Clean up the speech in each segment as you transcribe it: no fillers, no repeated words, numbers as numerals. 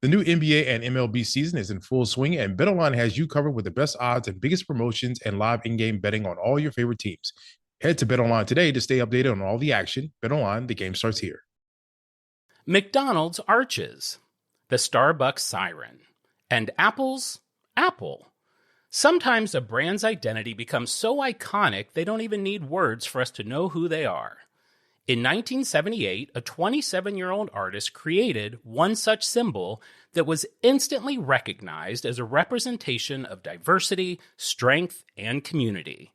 The new NBA and MLB season is in full swing, and BetOnline has you covered with the best odds and biggest promotions and live in-game betting on all your favorite teams. Head to BetOnline today to stay updated on all the action. BetOnline, the game starts here. McDonald's arches, the Starbucks siren, and Apple's Apple. Sometimes a brand's identity becomes so iconic they don't even need words for us to know who they are. In 1978, a 27-year-old artist created one such symbol that was instantly recognized as a representation of diversity, strength, and community.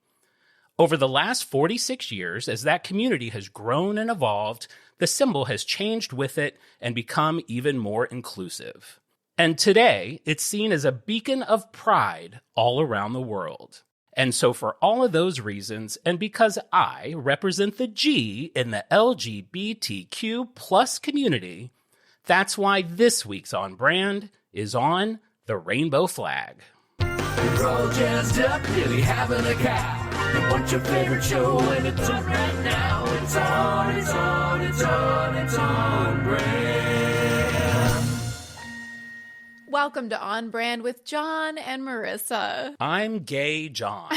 Over the last 46 years, as that community has grown and evolved, the symbol has changed with it and become even more inclusive. And today, it's seen as a beacon of pride all around the world. And so for all of those reasons, and because I represent the G in the LGBTQ plus community, that's why this week's On Brand is on the rainbow flag. We're all jazzed up, nearly having a cow. You want your favorite show and it's on right now. It's on Brand. Welcome to On Brand with Jon and Marisa. I'm gay John.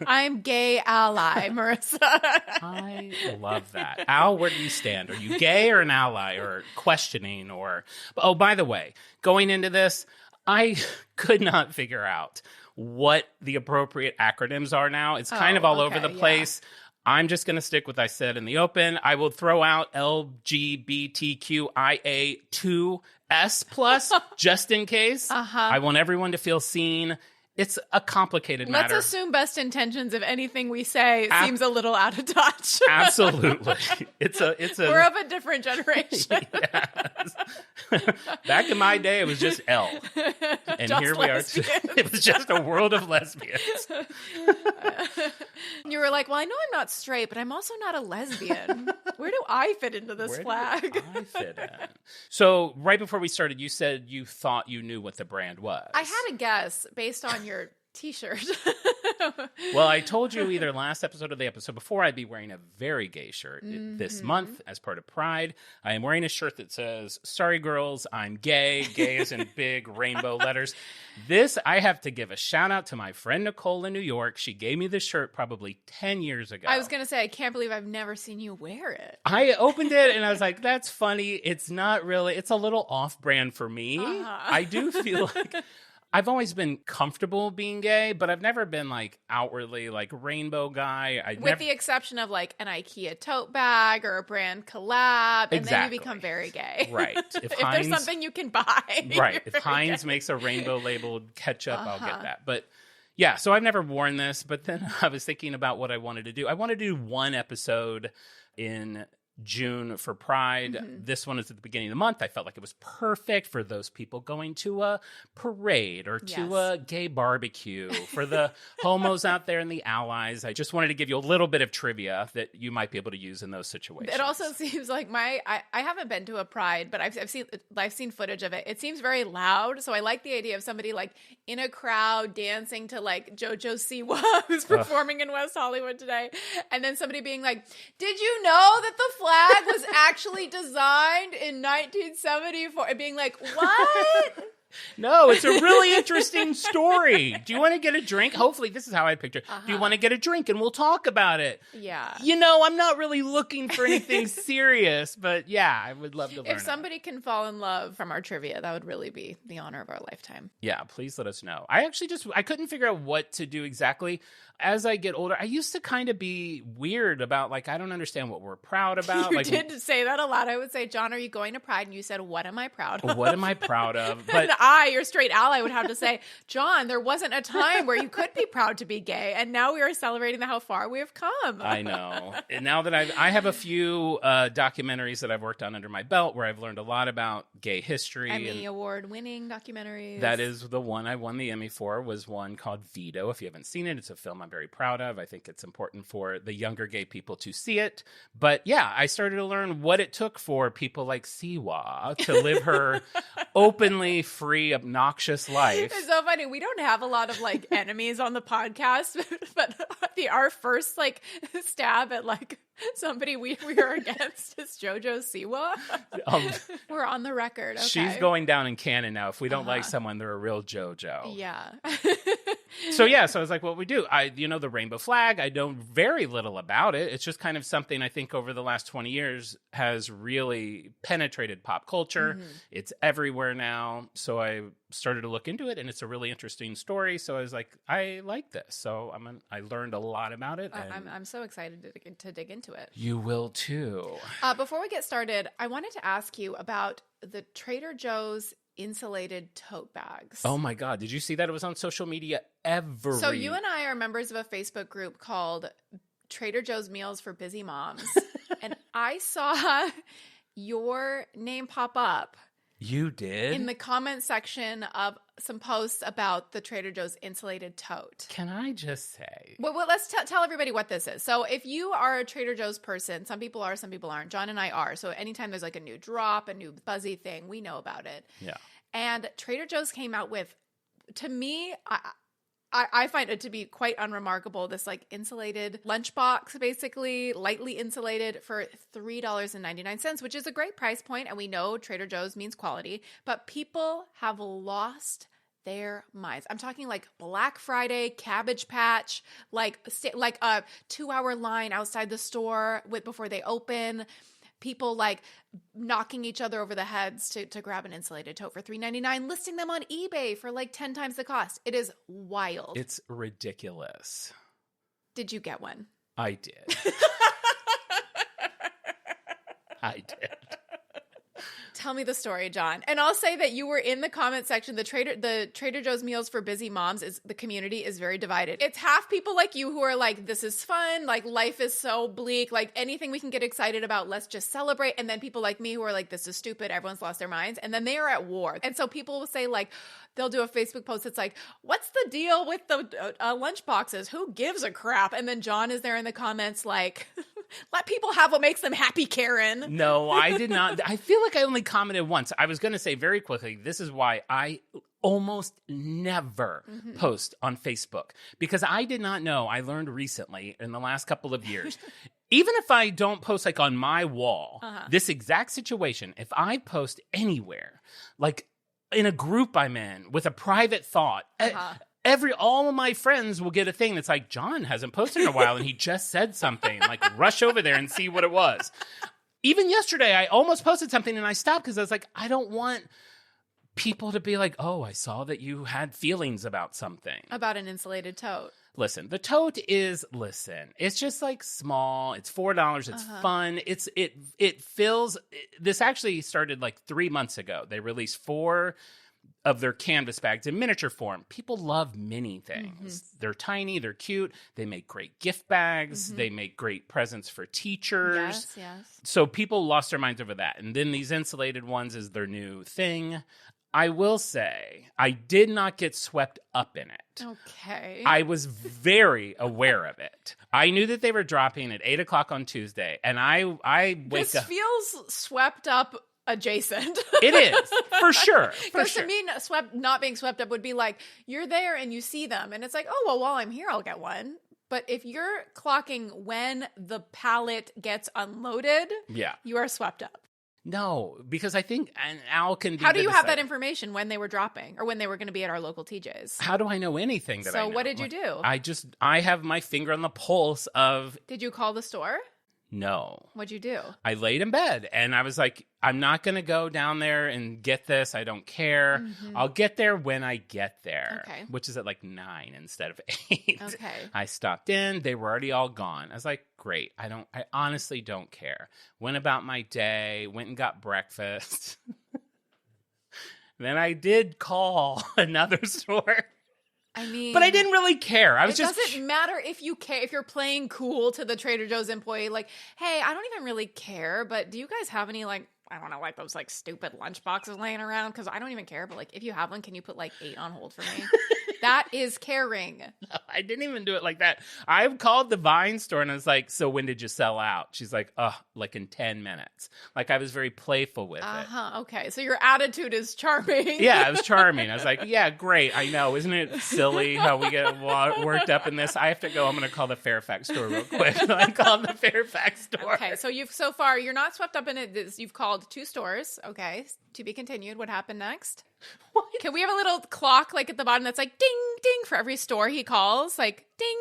I'm gay ally Marisa. I love that. Al, where do you stand? Are you gay or an ally or questioning or... Oh, by the way, going into this, I could not figure out what the appropriate acronyms are now. It's kind of all over the place. Yeah. I'm just going to stick with what I said in the open. I will throw out LGBTQIA2S plus just in case. I want everyone to feel seen. It's a complicated matter. Let's assume best intentions of anything we say seems a little out of touch. Absolutely. It's a We're of a different generation. Yes. Back in my day, it was just L. And just here we lesbians. are. It was just a world of lesbians. You were like, well, I know I'm not straight, but I'm also not a lesbian. Where do I fit into this flag? Where do I fit in? So right before we started, you said you thought you knew what the brand was. I had a guess based on your t-shirt. Well, I told you either last episode or the episode before I'd be wearing a very gay shirt this month as part of Pride. I am wearing a shirt that says, sorry girls, I'm gay. Gay is in big rainbow letters. This, I have to give a shout out to my friend Nicole in New York. She gave me this shirt probably 10 years ago. I was going to say, I can't believe I've never seen you wear it. I opened it and I was like, that's funny. It's not really, it's a little off-brand for me. I do feel like... I've always been comfortable being gay, but I've never been like outwardly like rainbow guy. With the exception of like an IKEA tote bag or a brand collab, and then you become very gay. Right. If there's something you can buy. Right. If Heinz makes a rainbow labeled ketchup, I'll get that. But yeah, so I've never worn this, but then I was thinking about what I wanted to do. I wanted to do one episode in June for Pride. This one is at the beginning of the month. I felt like it was perfect for those people going to a parade or to a gay barbecue, for the homos out there and the allies. I just wanted to give you a little bit of trivia that you might be able to use in those situations. It also seems like I haven't been to a Pride, but I've seen footage of it. It seems very loud, so I like the idea of somebody like in a crowd dancing to like JoJo Siwa, who's performing in West Hollywood today, and then somebody being like, "Did you know that the flag was actually designed in 1974?" And being like, what? No, it's a really interesting story. Do you want to get a drink? Hopefully, this is how I picture it. Do you want to get a drink and we'll talk about it? Yeah. You know, I'm not really looking for anything serious, but yeah, I would love to learn. If somebody can fall in love from our trivia, that would really be the honor of our lifetime. Yeah, please let us know. I couldn't figure out what to do exactly. As I get older, I used to kind of be weird about, like, I don't understand what we're proud about. You did say that a lot. I would say, John, are you going to Pride? And you said, what am I proud of? What am I proud of? But and your straight ally, would have to say, John, there wasn't a time where you could be proud to be gay. And now we are celebrating how far we have come. I know. And now that I have a few documentaries that I've worked on under my belt where I've learned a lot about gay history. Emmy award-winning documentaries. That is the one I won the Emmy for, was one called Veto. If you haven't seen it, it's a film I'm very proud of. I think it's important for the younger gay people to see it. But yeah, I started to learn what it took for people like Siwa to live her openly free, obnoxious life. It's so funny. We don't have a lot of like enemies on the podcast, but our first like stab at like Somebody we are against is JoJo Siwa. We're on the record. Okay. She's going down in canon now. If we don't like someone, they're a real JoJo. Yeah. So I was like, what we do? The rainbow flag, I know very little about it. It's just kind of something I think over the last 20 years has really penetrated pop culture. Mm-hmm. It's everywhere now. So I started to look into it, and it's a really interesting story. So I was like, I like this. So I learned a lot about it. And I'm so excited to dig into it. You will too. Before we get started, I wanted to ask you about the Trader Joe's insulated tote bags. Oh my God. Did you see that? It was on social media So you and I are members of a Facebook group called Trader Joe's Meals for Busy Moms. And I saw your name pop up. You did? In the comment section of some posts about the Trader Joe's insulated tote. Can I just say? Well let's tell everybody what this is. So if you are a Trader Joe's person, some people are, some people aren't. John and I are. So anytime there's like a new drop, a new buzzy thing, we know about it. Yeah. And Trader Joe's came out with, to me, I find it to be quite unremarkable, this like insulated lunchbox, basically lightly insulated for $3.99, which is a great price point. And we know Trader Joe's means quality, but people have lost their minds. I'm talking like Black Friday, Cabbage Patch, like a 2-hour line outside the store before they open. People like knocking each other over the heads to grab an insulated tote for $3.99, listing them on eBay for like 10 times the cost. It is wild. It's ridiculous. Did you get one? I did. I did. Tell me the story, John. And I'll say that you were in the comment section. The Trader Joe's Meals for Busy Moms the community is very divided. It's half people like you who are like, this is fun. Like life is so bleak. Like anything we can get excited about, let's just celebrate. And then people like me who are like, this is stupid. Everyone's lost their minds. And then they are at war. And so people will say like, they'll do a Facebook post that's like, what's the deal with the lunch boxes? Who gives a crap? And then John is there in the comments like, let people have what makes them happy, Karen. No, I did not. I feel like I only commented once. I was going to say very quickly, this is why I almost never post on Facebook, because I did not know. I learned recently in the last couple of years, even if I don't post like on my wall, this exact situation, if I post anywhere, like in a group I'm in with a private thought, all of my friends will get a thing that's like, John hasn't posted in a while and he just said something. Like, rush over there and see what it was. Even yesterday, I almost posted something and I stopped because I was like, I don't want people to be like, oh, I saw that you had feelings about something. About an insulated tote. Listen, the tote is, it's just like small. It's $4. It's fun. It fills. This actually started like 3 months ago. They released 4 of their canvas bags in miniature form. People love mini things. They're tiny, they're cute. They make great gift bags. They make great presents for teachers. Yes. So people lost their minds over that. And then these insulated ones is their new thing. I will say, I did not get swept up in it. Okay. I was very aware of it. I knew that they were dropping at 8 o'clock on Tuesday, and I wake this up. feels swept up adjacent. It is, for sure. Because to me, not being swept up would be like, you're there and you see them, and it's like, oh, well, while I'm here, I'll get one. But if you're clocking when the pallet gets unloaded, you are swept up. No, because I think an Al can be How do you have that information when they were dropping or when they were going to be at our local TJ's? How do I know anything that I know? So what did you do? I have my finger on the pulse of... Did you call the store? No. What'd you do? I laid in bed and I was like, I'm not going to go down there and get this. I don't care. I'll get there when I get there, which is at like 9 instead of 8. Okay. I stopped in. They were already all gone. I was like, great. I honestly don't care. Went about my day, went and got breakfast. Then I did call another store. I mean, but I didn't really care. It doesn't matter if you care, if you're playing cool to the Trader Joe's employee, like, hey, I don't even really care, but do you guys have any like I don't know, like those like stupid lunch boxes laying around because I don't even care. But like, if you have one, can you put like 8 on hold for me? That is caring. No, I didn't even do it like that. I called the Vine store and I was like, so when did you sell out? She's like, like in 10 minutes. Like I was very playful with it. Okay. So your attitude is charming. Yeah, it was charming. I was like, yeah, great. I know. Isn't it silly how we get worked up in this? I have to go. I'm going to call the Fairfax store real quick. I called the Fairfax store. Okay. So so far, you're not swept up in it. You've called 2 stores. Okay. To be continued. What happened next? What? Can we have a little clock like at the bottom that's like ding, ding for every store he calls? Like ding,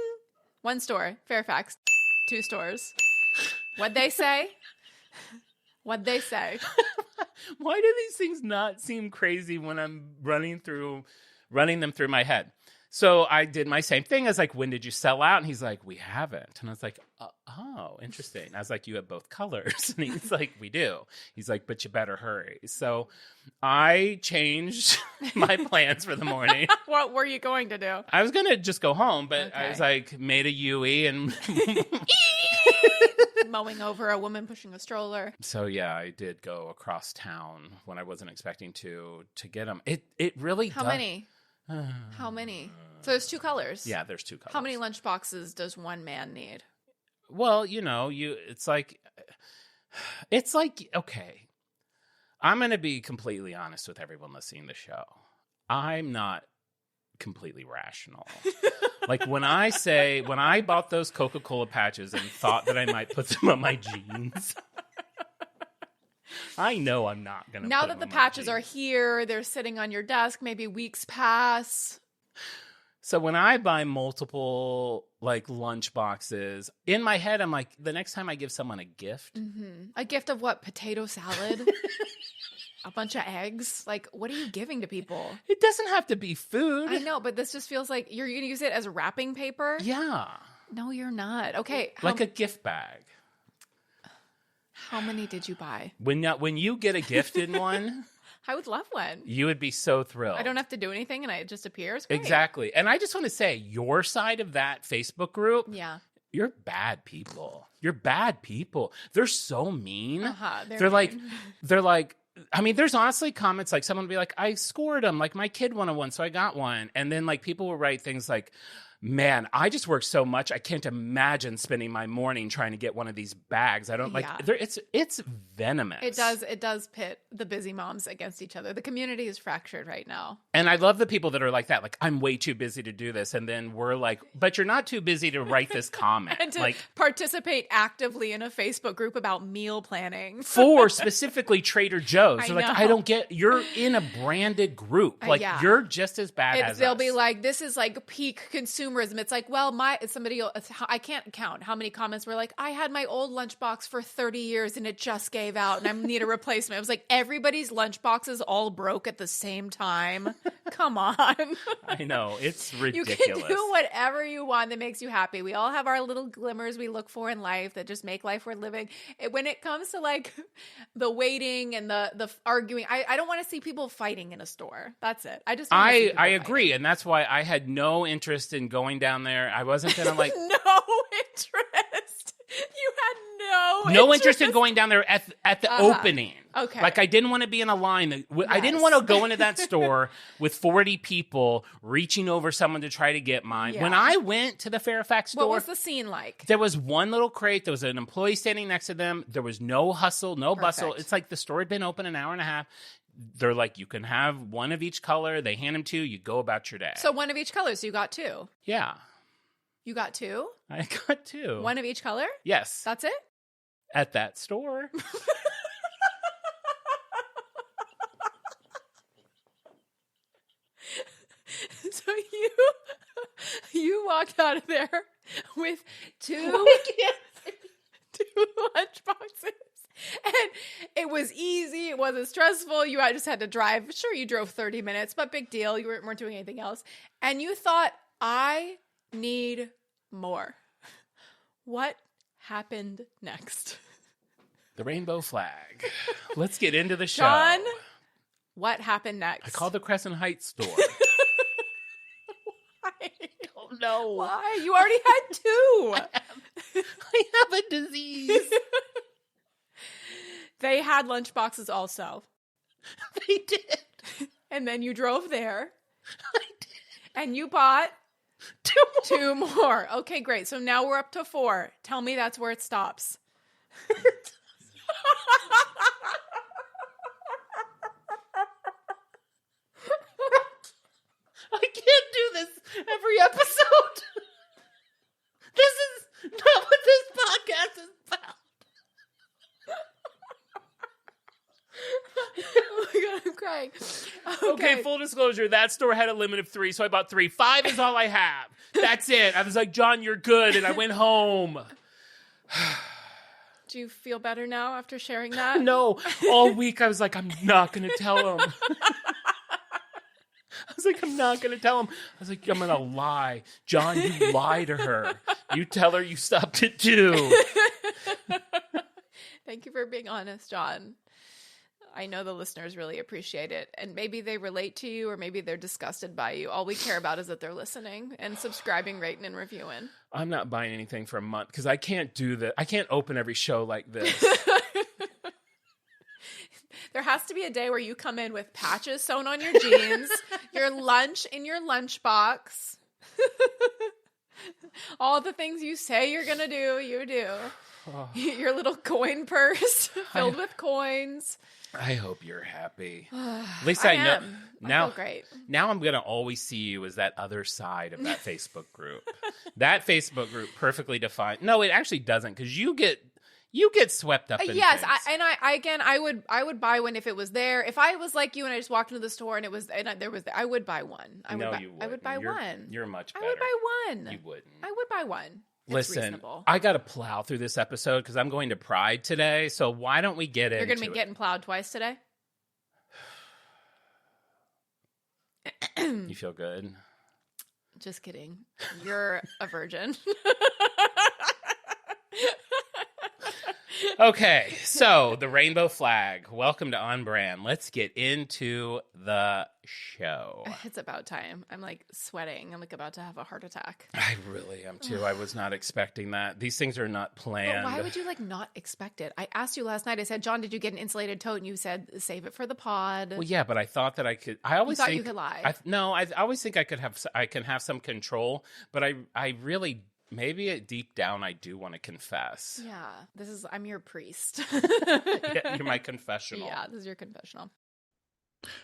1 store, Fairfax, 2 stores. What'd they say? What'd they say? Why do these things not seem crazy when I'm running them through my head? So I did my same thing. I was like, when did you sell out? And he's like, we haven't. And I was like, oh, interesting. I was like, you have both colors. And he's like, we do. He's like, but you better hurry. So I changed my plans for the morning. What were you going to do? I was going to just go home, but I was like, made a Yui and... Mowing over a woman pushing a stroller. So yeah, I did go across town when I wasn't expecting to get them. It really How many? How many? So there's 2 colors. Yeah, there's 2 colors. How many lunch boxes does one man need? Well, it's like, okay, I'm going to be completely honest with everyone listening to the show. I'm not completely rational. Like when I bought those Coca-Cola patches and thought that I might put them on my jeans, I know I'm not going to. Now that the patches are here, they're sitting on your desk, maybe weeks pass. So when I buy multiple like lunch boxes, in my head, I'm like, the next time I give someone a gift. A gift of what? Potato salad? A bunch of eggs? Like, what are you giving to people? It doesn't have to be food. I know, but this just feels like you're going to use it as wrapping paper? Yeah. No, you're not. Okay. Like a gift bag. How many did you buy? When you get a gift in one... I would love one. You would be so thrilled. I don't have to do anything and it just appears. Great. Exactly. And I just want to say, your side of that Facebook group, yeah, you're bad people. You're bad people. They're so mean. They're like, I mean, there's honestly comments like someone would be like, I scored them. Like my kid wanted one, so I got one. And then like people will write things like, man, I just work so much. I can't imagine spending my morning trying to get one of these bags. I don't like it's venomous. It does pit the busy moms against each other. The community is fractured right now. And I love the people that are like that. Like, I'm way too busy to do this. And then we're like, but you're not too busy to write this comment. And to participate actively in a Facebook group about meal planning. For specifically Trader Joe's. They're like, I don't get, you're in a branded group. Like, you're just as bad as they'll us. be like, this is like peak consumerism. It's like, well, I can't count how many comments were like, I had my old lunchbox for 30 years and it just gave out and I need a replacement. It was like everybody's lunchboxes all broke at the same time. Come on. I know. It's ridiculous. You can do whatever you want that makes you happy. We all have our little glimmers we look for in life that just make life worth living. When it comes to like the waiting and the arguing, I don't want to see people fighting in a store. That's it. I agree. And that's why I had no interest in going down there. I wasn't gonna like no interest. You had no interest in going down there at the opening. Okay, like I didn't want to be in a line. I didn't want to go into that store with 40 people reaching over someone to try to get mine. Yeah. When I went to the Fairfax store, what was the scene like? There was one little crate. There was an employee standing next to them. There was no hustle, no bustle. It's like the store had been open an hour and a half. They're like, you can have one of each color. They hand them to you. You go about your day. So one of each color. So you got 2. Yeah. You got 2? I got 2. One of each color? Yes. That's it? At that store. So you walked out of there with 2 lunch boxes. And it was easy. It wasn't stressful. You just had to drive. Sure, you drove 30 minutes, but big deal. You weren't doing anything else. And you thought, I need more. What happened next? The rainbow flag. Let's get into the show. Jon, what happened next? I called the Crescent Heights store. Why? Oh, no. Why? You already had 2. I have a disease. They had lunchboxes also. They did. And then you drove there. I did. And you bought 2 more. 2 more. Okay, great. So now we're up to 4. Tell me that's where it stops. I can't do this every episode. This is not what this podcast is about. Oh my God, I'm crying. Okay, full disclosure, that store had a limit of 3, so I bought 3. 5 is all I have. That's it. I was like, John, you're good, and I went home. Do you feel better now after sharing that? No, all week I was like, I'm not going to tell him. I was like, I'm not going to tell him. I was like, I'm going to lie. John, you lie to her. You tell her you stopped at 2. Thank you for being honest, John. I know the listeners really appreciate it. And maybe they relate to you or maybe they're disgusted by you. All we care about is that they're listening and subscribing, rating, and reviewing. I'm not buying anything for a month because I can't do that. I can't open every show like this. There has to be a day where you come in with patches sewn on your jeans, your lunch in your lunchbox. All the things you say you're going to do, you do. Oh. Your little coin purse filled with coins. I hope you're happy. At least I know. Now, I feel great. Now I'm going to always see you as that other side of that Facebook group. That Facebook group perfectly defined. No, it actually doesn't because you get swept up in yes, things. I would buy one if it was there. If I was like you and I just walked into the store and I would buy one. You wouldn't. I would buy one. You're much better. I would buy one. You wouldn't. I would buy one. Listen, reasonable. I got to plow through this episode because I'm going to Pride today. So why don't we get into it? You're going to be getting plowed twice today? You feel good? Just kidding. You're a virgin. Okay, so the rainbow flag. Welcome to On Brand. Let's get into the show. It's about time. I'm like sweating. I'm like about to have a heart attack. I really am too. I was not expecting that. These things are not planned. But why would you like not expect it? I asked you last night. I said, John, did you get an insulated tote? And you said, save it for the pod. Well, yeah, but I thought that I could. I always think you could lie. I always think I can have some control, but I really. Maybe deep down, I do want to confess. Yeah, I'm your priest. Yeah, you're my confessional. Yeah, this is your confessional.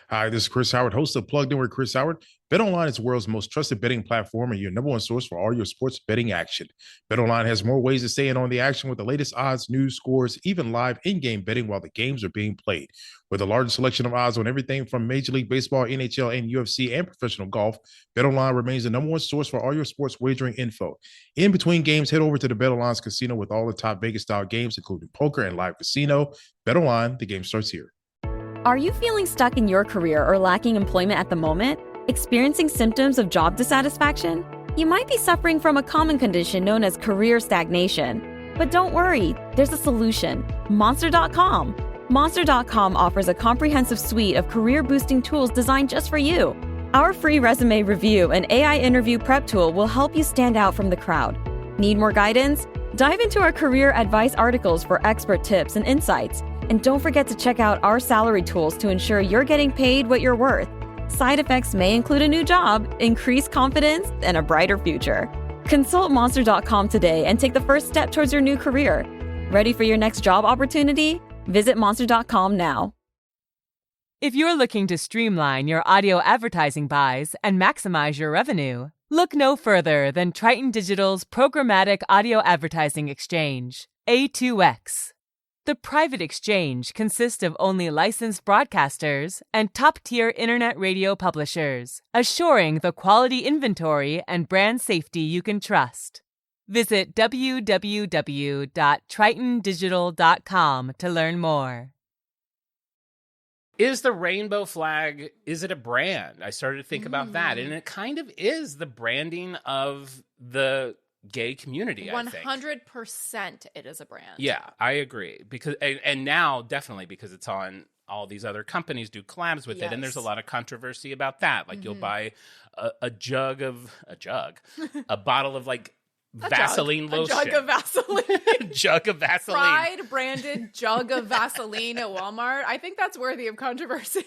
Hi, this is Chris Howard, host of Plugged In with Chris Howard. BetOnline is the world's most trusted betting platform and your number one source for all your sports betting action. BetOnline has more ways to stay in on the action with the latest odds, news, scores, even live in-game betting while the games are being played. With the largest selection of odds on everything from Major League Baseball, NHL, and UFC, and professional golf, BetOnline remains the number one source for all your sports wagering info. In between games, head over to the BetOnline's casino with all the top Vegas-style games, including poker and live casino. BetOnline, the game starts here. Are you feeling stuck in your career or lacking employment at the moment? Experiencing symptoms of job dissatisfaction? You might be suffering from a common condition known as career stagnation. But don't worry, there's a solution. Monster.com. Monster.com offers a comprehensive suite of career-boosting tools designed just for you. Our free resume review and AI interview prep tool will help you stand out from the crowd. Need more guidance? Dive into our career advice articles for expert tips and insights. And don't forget to check out our salary tools to ensure you're getting paid what you're worth. Side effects may include a new job, increased confidence, and a brighter future. Consult Monster.com today and take the first step towards your new career. Ready for your next job opportunity? Visit Monster.com now. If you're looking to streamline your audio advertising buys and maximize your revenue, look no further than Triton Digital's programmatic audio advertising exchange, A2X. The private exchange consists of only licensed broadcasters and top-tier internet radio publishers, assuring the quality inventory and brand safety you can trust. Visit www.tritondigital.com to learn more. Is the rainbow flag, is it a brand? I started to think about that, and it kind of is the branding of the gay community. 100% it is a brand. Yeah, I agree. Because and now definitely because it's on all these other companies do collabs with it, and there's a lot of controversy about that. Like you'll buy a bottle of like Vaseline lotion. A jug of Vaseline. Jug of Vaseline. Pride branded jug of Vaseline at Walmart. I think that's worthy of controversy.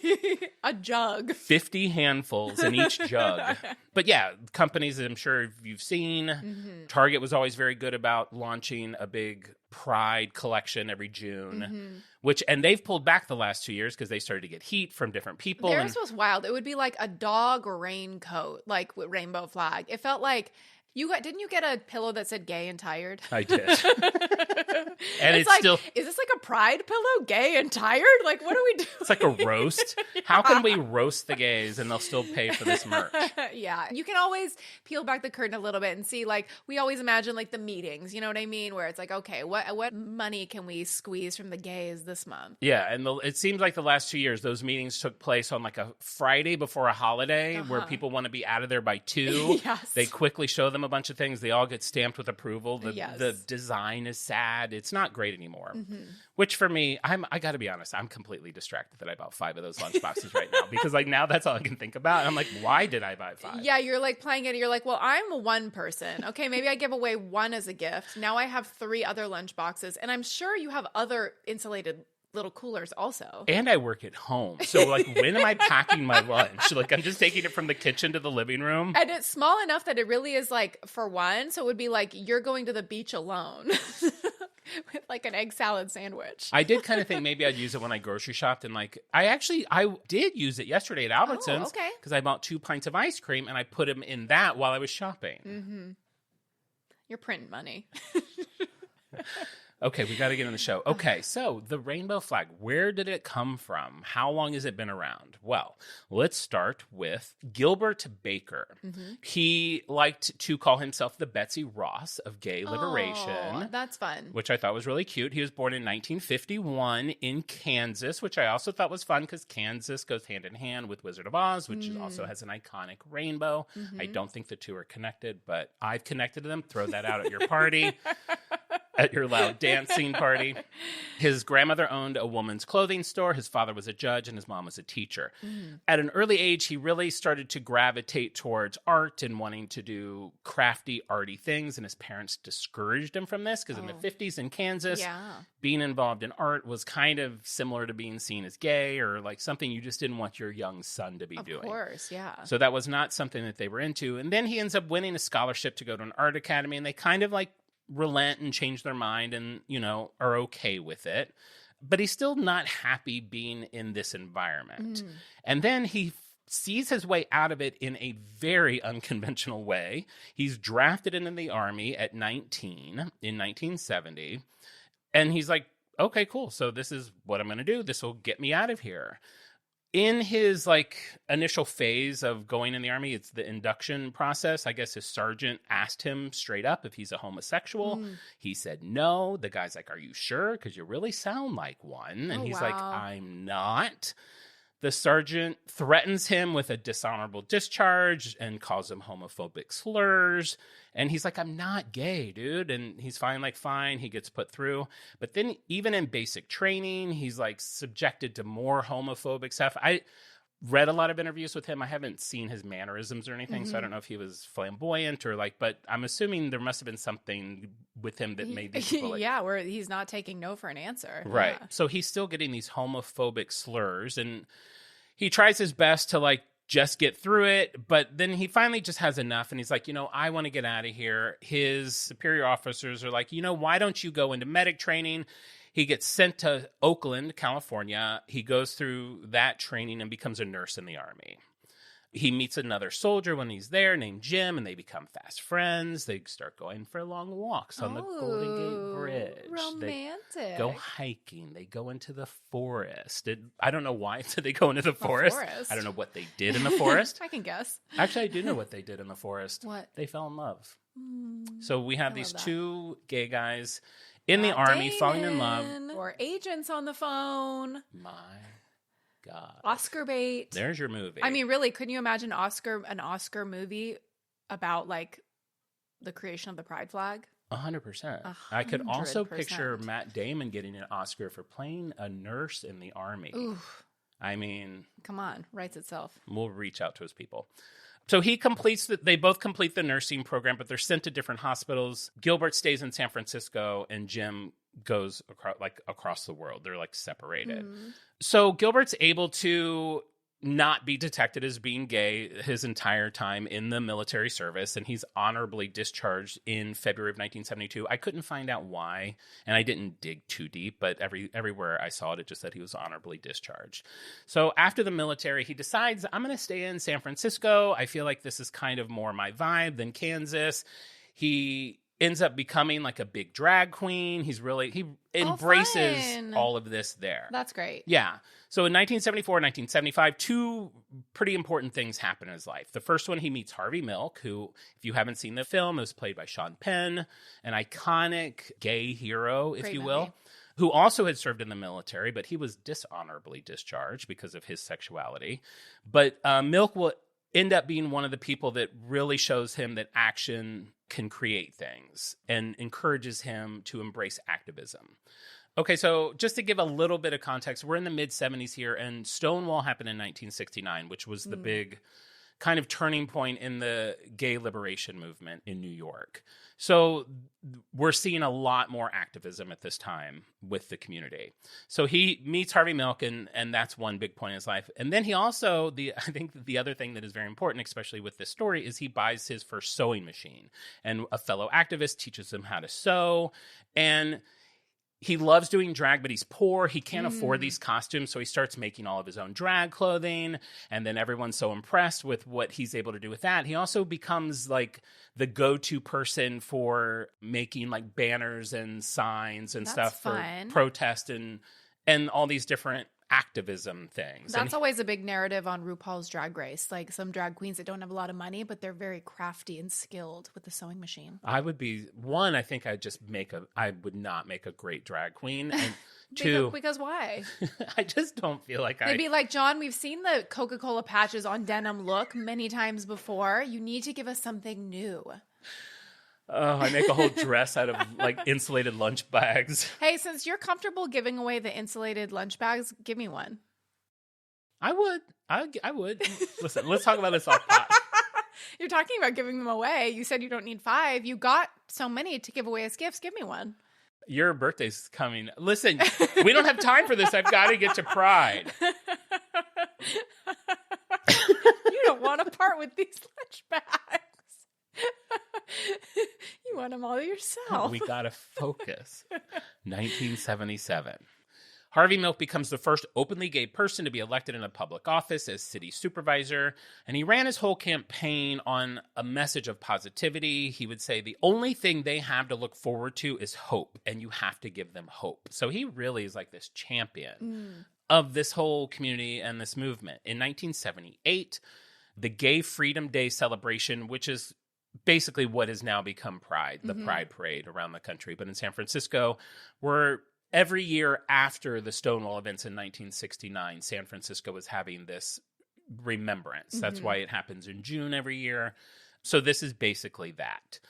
A jug. 50 handfuls in each jug. But yeah, companies that I'm sure you've seen. Target was always very good about launching a big Pride collection every June, and they've pulled back the last 2 years because they started to get heat from different people. Theirs was wild. It would be like a dog raincoat, like with rainbow flag. It felt like didn't you get a pillow that said gay and tired? I did. And it's like, still, is this like a pride pillow, gay and tired? Like, what are we doing? it's like a roast. How can we roast the gays and they'll still pay for this merch? Yeah. You can always peel back the curtain a little bit and see, like, we always imagine like the meetings, you know what I mean? Where it's like, okay, what money can we squeeze from the gays this month? Yeah. And it seems like the last 2 years, those meetings took place on like a Friday before a holiday where people want to be out of there by 2. Yes. They quickly show them a bunch of things. They all get stamped with approval. Yes. The design is sad. It's not great anymore. Which for me, I got to be honest, I'm completely distracted that I bought 5 of those lunch boxes right now because like now that's all I can think about. I'm like, why did I buy 5? Yeah, you're like playing it. You're like, well, I'm one person. Okay, maybe I give away 1 as a gift. Now I have 3 other lunch boxes, and I'm sure you have other insulated little coolers also. And I work at home. So like when am I packing my lunch? Like I'm just taking it from the kitchen to the living room. And it's small enough that it really is like for one. So it would be like you're going to the beach alone with like an egg salad sandwich. I did kind of think maybe I'd use it when I grocery shopped, and like I did use it yesterday at Albertsons. Oh, okay. Because I bought 2 pints of ice cream and I put them in that while I was shopping. You're printing money. Okay, we got to get on the show. Okay, so the rainbow flag, where did it come from? How long has it been around? Well, let's start with Gilbert Baker. He liked to call himself the Betsy Ross of gay liberation. Oh, that's fun. Which I thought was really cute. He was born in 1951 in Kansas, which I also thought was fun because Kansas goes hand in hand with Wizard of Oz, which also has an iconic rainbow. I don't think the two are connected, but I've connected them. Throw that out at your party. At your loud dancing party. His grandmother owned a woman's clothing store. His father was a judge and his mom was a teacher. At an early age, he really started to gravitate towards art and wanting to do crafty, arty things. And his parents discouraged him from this because in the 50s in Kansas, being involved in art was kind of similar to being seen as gay or like something you just didn't want your young son to be doing. Of course, yeah. So that was not something that they were into. And then he ends up winning a scholarship to go to an art academy, and they kind of like relent and change their mind and, you know, are okay with it. But he's still not happy being in this environment. And then he sees his way out of it in a very unconventional way. He's drafted into the Army at 19 in 1970. And he's like, okay, cool. So this is what I'm going to do. This will get me out of here. In his like initial phase of going in the Army, it's the induction process. I guess his sergeant asked him straight up if he's a homosexual. He said no. The guy's like, are you sure? Because you really sound like one. And he's like, I'm not. The sergeant threatens him with a dishonorable discharge and calls him homophobic slurs. And he's like, I'm not gay, dude. And he's fine. He gets put through. But then even in basic training, he's like subjected to more homophobic stuff. I read a lot of interviews with him. I haven't seen his mannerisms or anything, so I don't know if he was flamboyant or like, but I'm assuming there must have been something with him that made these people like, yeah, where he's not taking no for an answer. Right. Yeah. So he's still getting these homophobic slurs, and he tries his best to like just get through it, but then he finally just has enough, and he's like, you know, I want to get out of here. His superior officers are like, you know, why don't you go into medic training? He gets sent to Oakland, California. He goes through that training and becomes a nurse in the Army. He meets another soldier when he's there named Jim, and they become fast friends. They start going for long walks on the Golden Gate Bridge. Romantic. They go hiking. They go into the forest. I don't know why did they go into the forest. I don't know what they did in the forest. I can guess. Actually, I do know what they did in the forest. What? They fell in love. So we have these 2 gay guys in the Army falling in love. Or agents on the phone. My God. Oscar bait. There's your movie. I mean, really, couldn't you imagine an Oscar movie about like the creation of the pride flag? 100%. I could also picture Matt Damon getting an Oscar for playing a nurse in the Army. Oof. I mean, come on, writes itself. We'll reach out to his people. So they both complete the nursing program, but they're sent to different hospitals. Gilbert stays in San Francisco and Jim goes across the world. They're like separated. So Gilbert's able to not be detected as being gay his entire time in the military service, and he's honorably discharged in February of 1972. I couldn't find out why, and I didn't dig too deep, but everywhere I saw it, it just said he was honorably discharged. So after the military, he decides, I'm going to stay in San Francisco. I feel like this is kind of more my vibe than Kansas. He ends up becoming like a big drag queen. He embraces all of this there. That's great. Yeah. So in 1974 and 1975, two pretty important things happen in his life. The first one, he meets Harvey Milk, who, if you haven't seen the film, was played by Sean Penn, an iconic gay hero, if you will, who also had served in the military, but he was dishonorably discharged because of his sexuality. But Milk will end up being one of the people that really shows him that action can create things and encourages him to embrace activism. Okay, so just to give a little bit of context, we're in the mid-70s here, and Stonewall happened in 1969, which was the big kind of turning point in the gay liberation movement in New York. So we're seeing a lot more activism at this time with the community. So he meets Harvey Milk, and that's one big point in his life. And then he also, I think the other thing that is very important, especially with this story, is he buys his first sewing machine. And a fellow activist teaches him how to sew. And he loves doing drag, but he's poor. He can't afford these costumes, so he starts making all of his own drag clothing, and then everyone's so impressed with what he's able to do with that. He also becomes like the go-to person for making like banners and signs and stuff for protest and all these different activism things. That's always a big narrative on RuPaul's Drag Race. Like some drag queens that don't have a lot of money, but they're very crafty and skilled with the sewing machine. I would be one. I think I would not make a great drag queen. And two, because why? I just don't feel like They'd be like, John, we've seen the Coca-Cola patches on denim look many times before. You need to give us something new. Oh, I make a whole dress out of like insulated lunch bags. Hey, since you're comfortable giving away the insulated lunch bags, give me one. I would. I would. Listen, let's talk about this off pot. You're talking about giving them away. You said you don't need 5. You got so many to give away as gifts. Give me one. Your birthday's coming. Listen, we don't have time for this. I've got to get to Pride. You don't want to part with these lunch bags. You want them all yourself. We gotta focus. 1977. Harvey Milk becomes the first openly gay person to be elected in a public office as city supervisor, and he ran his whole campaign on a message of positivity. He would say the only thing they have to look forward to is hope, and you have to give them hope. So he really is like this champion of this whole community and this movement. In 1978, the Gay Freedom Day celebration, which is basically what has now become Pride, the Pride Parade around the country. But in San Francisco, where every year after the Stonewall events in 1969, San Francisco was having this remembrance. That's why it happens in June every year. So this is basically that.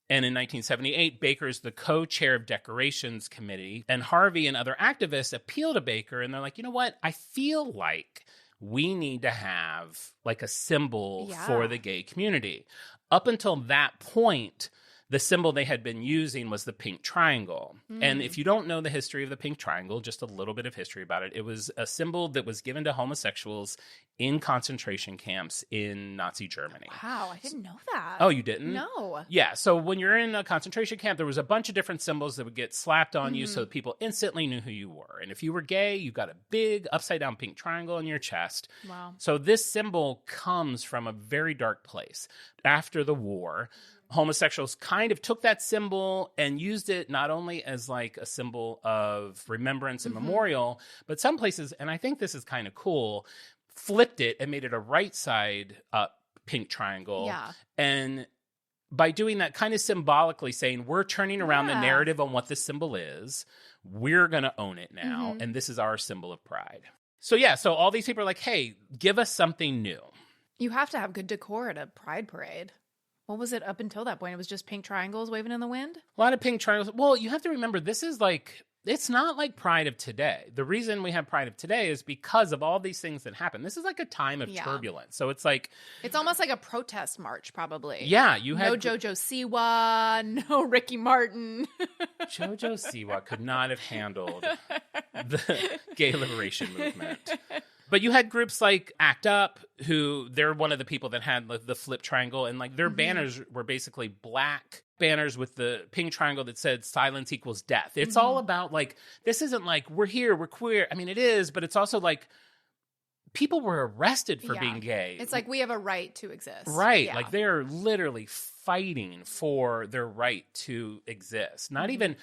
And in 1978, Baker is the co-chair of Decorations Committee. And Harvey and other activists appeal to Baker, and they're like, you know what? I feel like we need to have like a symbol for the gay community. Up until that point, the symbol they had been using was the pink triangle. And if you don't know the history of the pink triangle, just a little bit of history about it, it was a symbol that was given to homosexuals in concentration camps in Nazi Germany. Wow, I didn't know that. Oh, you didn't? No. Yeah, so when you're in a concentration camp, there was a bunch of different symbols that would get slapped on you so that people instantly knew who you were. And if you were gay, you got a big upside-down pink triangle on your chest. Wow. So this symbol comes from a very dark place. After the war, homosexuals kind of took that symbol and used it not only as like a symbol of remembrance and memorial, but some places, and I think this is kind of cool, flipped it and made it a right side up pink triangle. Yeah. And by doing that, kind of symbolically saying, we're turning around the narrative on what this symbol is. We're going to own it now. And this is our symbol of pride. So yeah, so all these people are like, hey, give us something new. You have to have good decor at a pride parade. What was it up until that point? It was just pink triangles waving in the wind? A lot of pink triangles. Well, you have to remember, this is like It's not like Pride of today. The reason we have Pride of today is because of all these things that happen. This is like a time of turbulence. So it's like... It's almost like a protest march, probably. Yeah, you had... No JoJo Siwa, no Ricky Martin. JoJo Siwa could not have handled the gay liberation movement. But you had groups like ACT UP, who they're one of the people that had the flip triangle, and like their banners were basically black banners with the pink triangle that said silence equals death. It's all about like, this isn't like we're here, we're queer. I mean, it is, but it's also like people were arrested for being gay. It's like we have a right to exist. Right. Yeah. Like they're literally fighting for their right to exist. Not even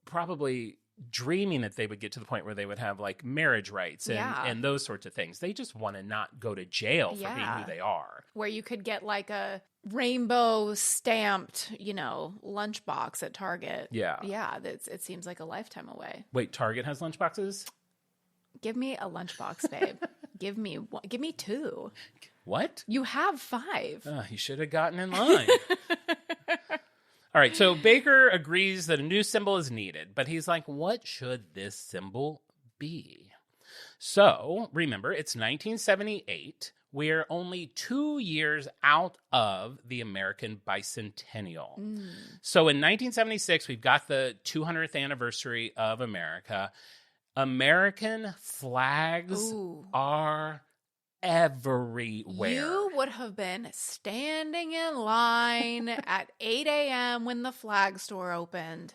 probably dreaming that they would get to the point where they would have like marriage rights and those sorts of things. They just want to not go to jail for being who they are. Where you could get like a rainbow stamped, lunchbox at Target. Yeah. Yeah, it seems like a lifetime away. Wait, Target has lunchboxes? Give me a lunchbox, babe. Give me 2. What? You have 5. You should have gotten in line. All right, so Baker agrees that a new symbol is needed, but he's like, what should this symbol be? So, remember, it's 1978. We're only 2 years out of the American bicentennial. So in 1976, we've got the 200th anniversary of America. American flags are everywhere. You would have been standing in line at 8 a.m. when the flag store opened,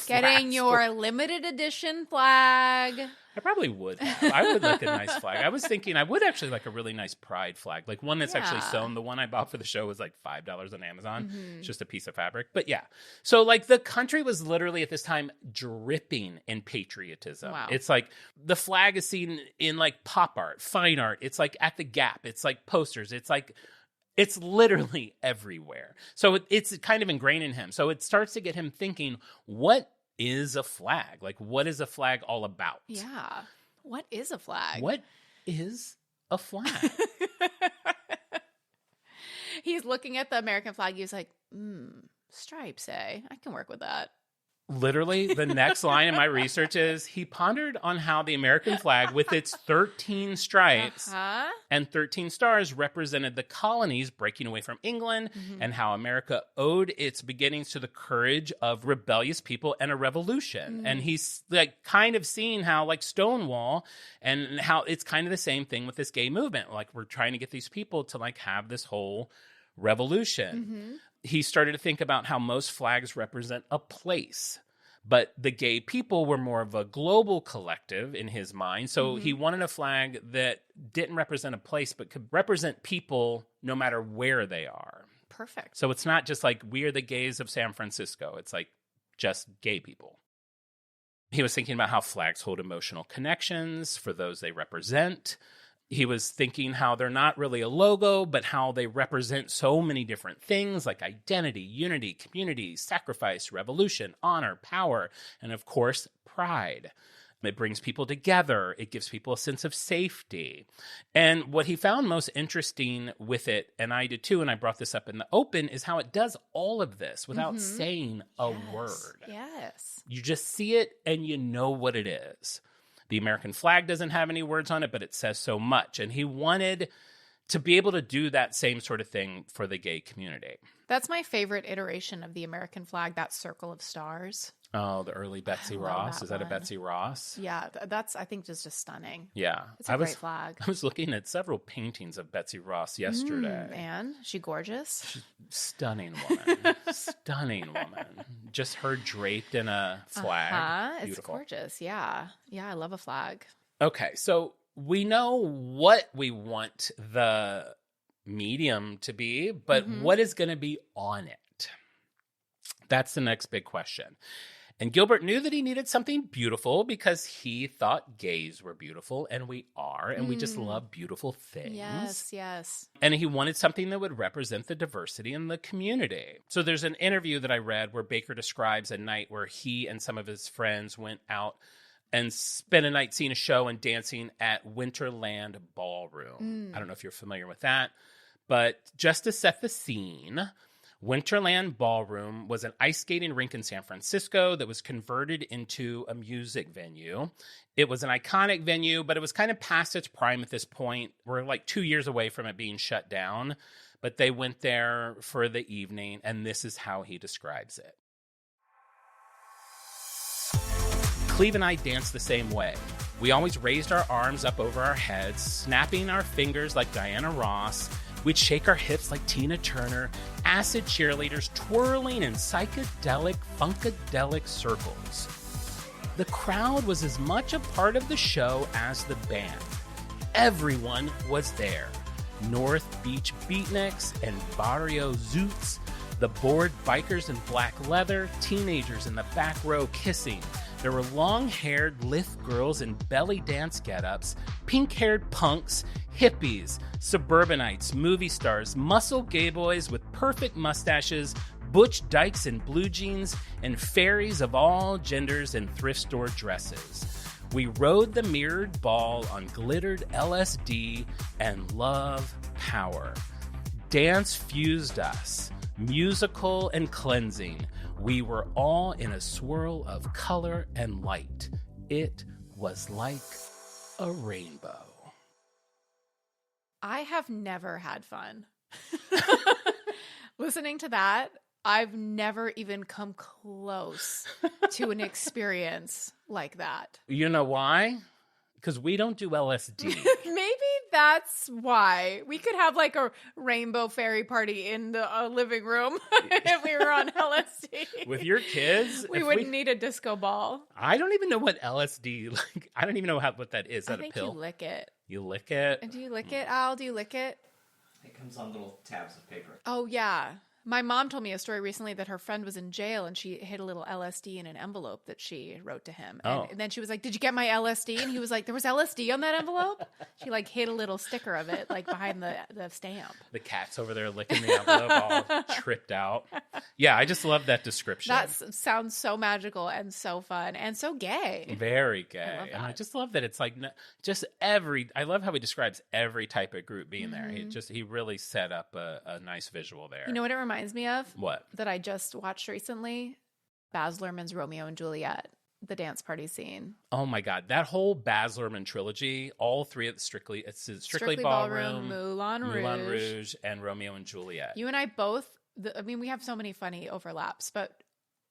getting your limited edition flag. I probably would have. I would like a nice flag. I was thinking I would actually like a really nice pride flag, like one that's actually sewn. The one I bought for the show was like $5 on Amazon. It's just a piece of fabric. But yeah. So like the country was literally at this time dripping in patriotism. Wow. It's like the flag is seen in like pop art, fine art. It's like at the Gap. It's like posters. It's like it's literally everywhere. So it's kind of ingrained in him. So it starts to get him thinking, what is a flag? Like, what is a flag all about? Yeah. What is a flag? What is a flag? He's looking at the American flag. He's like, stripes, eh? I can work with that. Literally, the next line in my research is he pondered on how the American flag, with its 13 stripes and 13 stars, represented the colonies breaking away from England, and how America owed its beginnings to the courage of rebellious people and a revolution. And he's like kind of seeing how like Stonewall and how it's kind of the same thing with this gay movement. Like we're trying to get these people to like have this whole revolution. He started to think about how most flags represent a place, but the gay people were more of a global collective in his mind. So he wanted a flag that didn't represent a place, but could represent people no matter where they are. Perfect. So it's not just like we are the gays of San Francisco. It's like just gay people. He was thinking about how flags hold emotional connections for those they represent. He was thinking how they're not really a logo, but how they represent so many different things like identity, unity, community, sacrifice, revolution, honor, power, and of course, pride. It brings people together. It gives people a sense of safety. And what he found most interesting with it, and I did too, and I brought this up in the open, is how it does all of this without saying a word. Yes. You just see it and you know what it is. The American flag doesn't have any words on it, but it says so much. And he wanted to be able to do that same sort of thing for the gay community. That's my favorite iteration of the American flag, that circle of stars. Oh, the early Betsy Ross. Is that a Betsy Ross? Yeah, that's, I think, just stunning. Yeah. It's a great flag. I was looking at several paintings of Betsy Ross yesterday. And she gorgeous? She's stunning woman. Stunning woman. Just her draped in a flag. It's gorgeous. Yeah. Yeah, I love a flag. Okay, so we know what we want the medium to be, but what is going to be on it? That's the next big question. And Gilbert knew that he needed something beautiful because he thought gays were beautiful, and we are, and we just love beautiful things. Yes, yes. And he wanted something that would represent the diversity in the community. So there's an interview that I read where Baker describes a night where he and some of his friends went out and spent a night seeing a show and dancing at Winterland Ballroom. I don't know if you're familiar with that, but just to set the scene, Winterland Ballroom was an ice skating rink in San Francisco that was converted into a music venue. It was an iconic venue, but it was kind of past its prime at this point. We're like 2 years away from it being shut down, but they went there for the evening, and this is how he describes it. Cleve and I danced the same way. We always raised our arms up over our heads, snapping our fingers like Diana Ross. We'd shake our hips like Tina Turner, acid cheerleaders twirling in psychedelic, funkadelic circles. The crowd was as much a part of the show as the band. Everyone was there. North Beach beatniks and Barrio Zoots, the bored bikers in black leather, teenagers in the back row kissing. There were long-haired lithe girls in belly dance get-ups, pink-haired punks, hippies, suburbanites, movie stars, muscle gay boys with perfect mustaches, butch dykes in blue jeans, and fairies of all genders in thrift store dresses. We rode the mirrored ball on glittered LSD and love power. Dance fused us, musical and cleansing. We were all in a swirl of color and light. It was like a rainbow. I have never had fun. Listening to that, I've never even come close to an experience like that. You know why? Because we don't do LSD. Maybe that's why. We could have like a rainbow fairy party in the living room if we were on LSD. With your kids? We wouldn't need a disco ball. I don't even know what LSD, like, I don't even know what that is. Is that I think a pill? you lick it. You lick it? Do you lick it, Al? Do you lick it? It comes on little tabs of paper. Oh, yeah. My mom told me a story recently that her friend was in jail and she hid a little LSD in an envelope that she wrote to him. Oh. And then she was like, "Did you get my LSD?" And he was like, "There was LSD on that envelope?" She like hid a little sticker of it like behind the stamp. The cat's over there licking the envelope all tripped out. Yeah, I just love that description. That sounds so magical and so fun and so gay. Very gay. And I just love that it's like just I love how he describes every type of group being there. He really set up a nice visual there. You know what it reminds me of? What? That I just watched recently? Baz Luhrmann's Romeo and Juliet, the dance party scene. Oh my God. That whole Baz Luhrmann trilogy, all three of Strictly Ballroom, Moulin Rouge, and Romeo and Juliet. You and I both, we have so many funny overlaps, but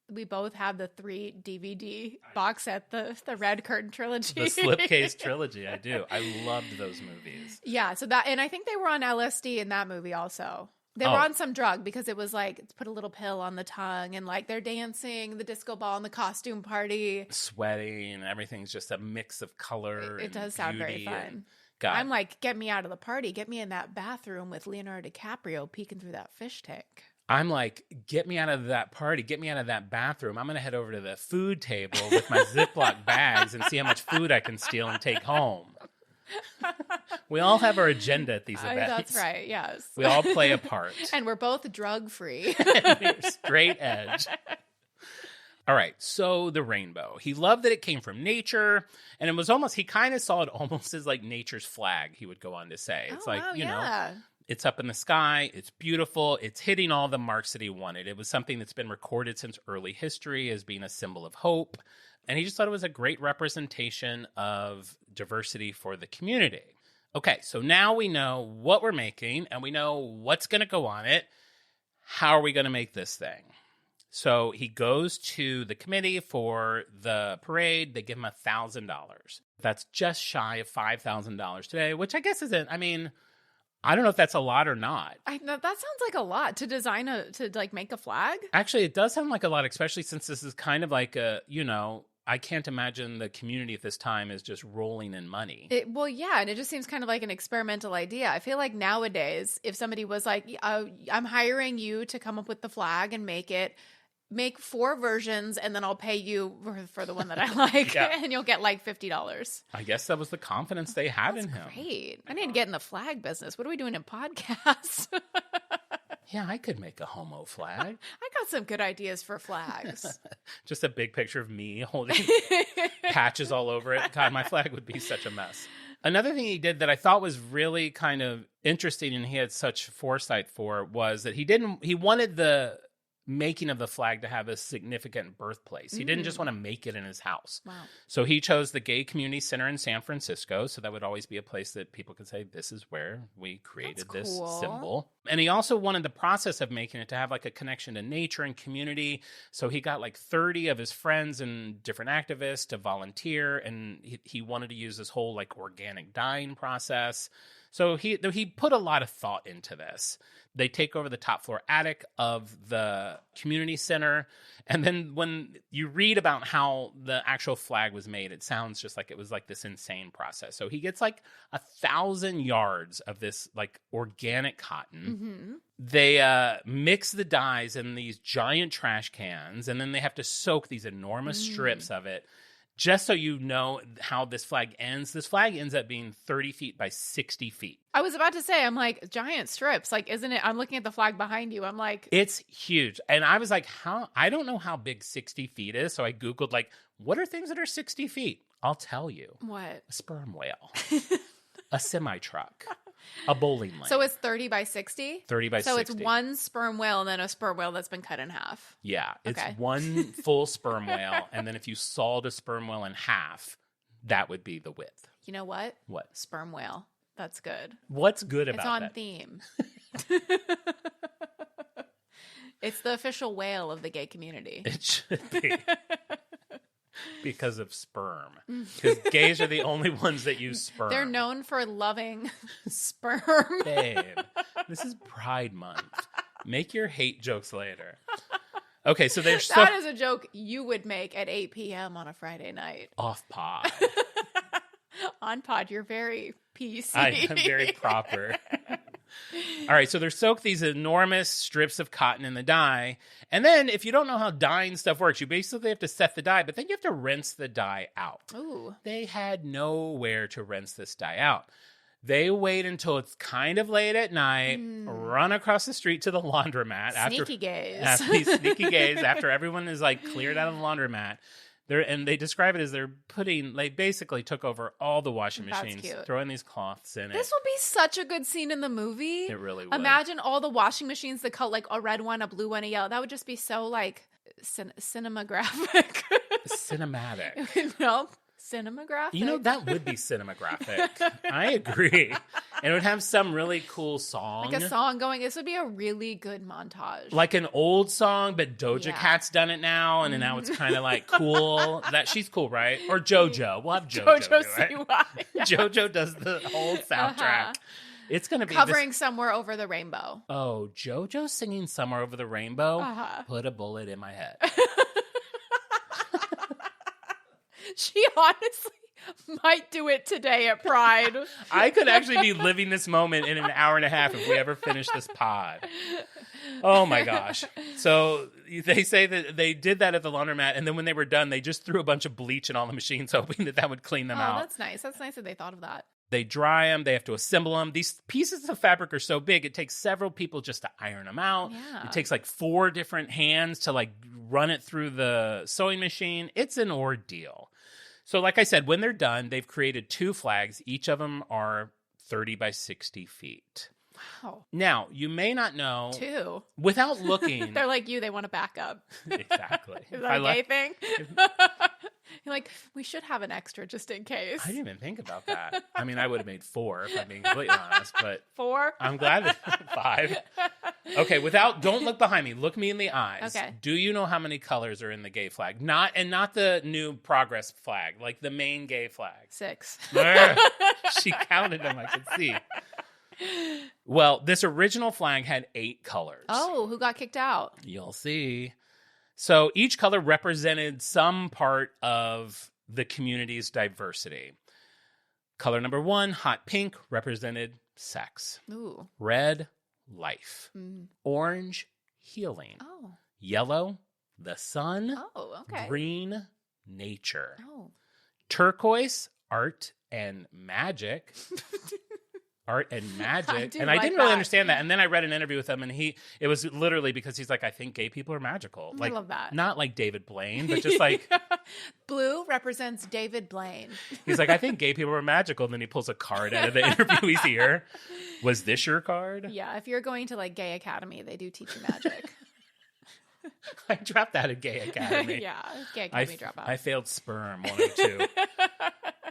we both have the 3 DVD box set, the Red Curtain trilogy. The Slipcase trilogy, I do. I loved those movies. Yeah, and I think they were on LSD in that movie also. They were on some drug because it was like, put a little pill on the tongue and like they're dancing, the disco ball and the costume party. Sweating and everything's just a mix of color. It does sound very fun. God. I'm like, get me out of the party. Get me in that bathroom with Leonardo DiCaprio peeking through that fish tank. I'm like, get me out of that party. Get me out of that bathroom. I'm going to head over to the food table with my Ziploc bags and see how much food I can steal and take home. We all have our agenda at these events. That's right, yes. We all play a part. And we're both drug-free. Straight edge. All right, so the rainbow. He loved that it came from nature, and it was almost, he kind of saw it almost as like nature's flag, he would go on to say. It's you know, it's up in the sky, it's beautiful, it's hitting all the marks that he wanted. It was something that's been recorded since early history as being a symbol of hope. And he just thought it was a great representation of diversity for the community. Okay, so now we know what we're making and we know what's going to go on it. How are we going to make this thing? So he goes to the committee for the parade. They give him $1,000. That's just shy of $5,000 today, which I guess isn't, I mean, I don't know if that's a lot or not. I know that sounds like a lot to design to make a flag. Actually, it does sound like a lot, especially since this is kind of like a, you know, I can't imagine the community at this time is just rolling in money. Well, yeah, and it just seems kind of like an experimental idea. I feel like nowadays, if somebody was like, I'm hiring you to come up with the flag and make 4 versions, and then I'll pay you for the one that I like, and you'll get like $50. I guess that was the confidence they had in him. Great. I need to get in the flag business. What are we doing in podcasts? Yeah, I could make a homo flag. I got some good ideas for flags. Just a big picture of me holding patches all over it. God, my flag would be such a mess. Another thing he did that I thought was really kind of interesting and he had such foresight for was that he wanted the making of the flag to have a significant birthplace. He didn't just want to make it in his house. Wow. So he chose the Gay Community Center in San Francisco. So that would always be a place that people could say, this is where we created That's this cool. symbol. And he also wanted the process of making it to have like a connection to nature and community. So he got like 30 of his friends and different activists to volunteer. And he wanted to use this whole like organic dyeing process. So he put a lot of thought into this. They take over the top floor attic of the community center. And then when you read about how the actual flag was made, it sounds just like it was like this insane process. So he gets like 1,000 yards of this like organic cotton. They mix the dyes in these giant trash cans. And then they have to soak these enormous strips of it. Just so you know how this flag ends up being 30 feet by 60 feet. I was about to say, I'm like, giant strips. Like, isn't it? I'm looking at the flag behind you. I'm like, it's huge. And I was like, I don't know how big 60 feet is. So I Googled, like, what are things that are 60 feet? I'll tell you. what? A sperm whale, a semi-truck, a bowling lane. So it's 30 by 60? 30 by 60. So it's one sperm whale and then a sperm whale that's been cut in half. Yeah, it's Okay. one full sperm whale. And then if you sawed a sperm whale in half, that would be the width. You know what? What? Sperm whale. That's good. What's good about It's on that? theme. It's the official whale of the gay community. It should be. Because of sperm. Because gays are the only ones that use sperm. They're known for loving sperm. Babe, this is Pride Month. Make your hate jokes later. Okay, so there's That is a joke you would make at 8 p.m. on a Friday night. off pod. On pod, you're very PC. I'm very proper. All right, so they're soaked these enormous strips of cotton in the dye. And then if you don't know how dyeing stuff works, you basically have to set the dye, but then you have to rinse the dye out. Ooh. They had nowhere to rinse this dye out. They wait until it's kind of late at night, run across the street to the laundromat. Sneaky gays. After these sneaky gays, after everyone is like cleared out of the laundromat. And they describe it as they basically took over all the washing That's machines, cute. throwing these cloths in it. This would be such a good scene in the movie. It really would. Imagine all the washing machines that cut like a red one, a blue one, a yellow. That would just be so like cinematographic. Cinematic. No, cinematographic. You know, that would be cinematographic. I agree. And it would have some really cool song. Like a song going. This would be a really good montage. Like an old song, but Doja Yeah. Cat's done it now, and now it's kind of like cool. That she's cool, right? Or JoJo. We'll have JoJo do it. CY. Yeah. JoJo does the whole soundtrack. It's going to be Covering Somewhere Over the Rainbow. Oh, JoJo singing Somewhere Over the Rainbow? Uh-huh. Put a bullet in my head. She honestly might do it today at Pride. I could actually be living this moment in an hour and a half if we ever finish this pod. Oh my gosh. So they say that they did that at the laundromat, and then when they were done, they just threw a bunch of bleach in all the machines, hoping that would clean them out. That's nice. That's nice that they thought of that. They dry them. They have to assemble them. These pieces of fabric are so big, it takes several people just to iron them out. Yeah. It takes like 4 different hands to like run it through the sewing machine. It's an ordeal. So like I said, when they're done, they've created 2 flags. Each of them are 30 by 60 feet. Wow. Now, you may not know, 2. without looking. They're like you. They want to back up. Exactly. Is that a gay thing? You're like, we should have an extra just in case. I didn't even think about that. I mean, I would have made 4 if I'm being completely honest, but 4? I'm glad that 5. Okay, don't look behind me. Look me in the eyes. Okay. Do you know how many colors are in the gay flag? Not the new progress flag, like the main gay flag. 6. She counted them, I could see. Well, this original flag had 8 colors. Oh, who got kicked out? You'll see. So each color represented some part of the community's diversity. Color number 1, hot pink, represented sex. Ooh. Red, life. Mm. Orange, healing. Oh. Yellow, the sun. Oh, okay. Green, nature. Oh. Turquoise, art and magic. art and magic. do And I like didn't really that. understand that. And then I read an interview with him, and it was literally because he's like, I think gay people are magical. I love that. Not like David Blaine, but just like, Blue represents David Blaine. he's like, I think gay people are magical. And then he pulls a card out of the interviewee's ear. Was this your card? Yeah, if you're going to like Gay Academy, they do teach you magic. I dropped out of Gay Academy. Yeah, Gay Academy dropout. I failed sperm 1 or 2.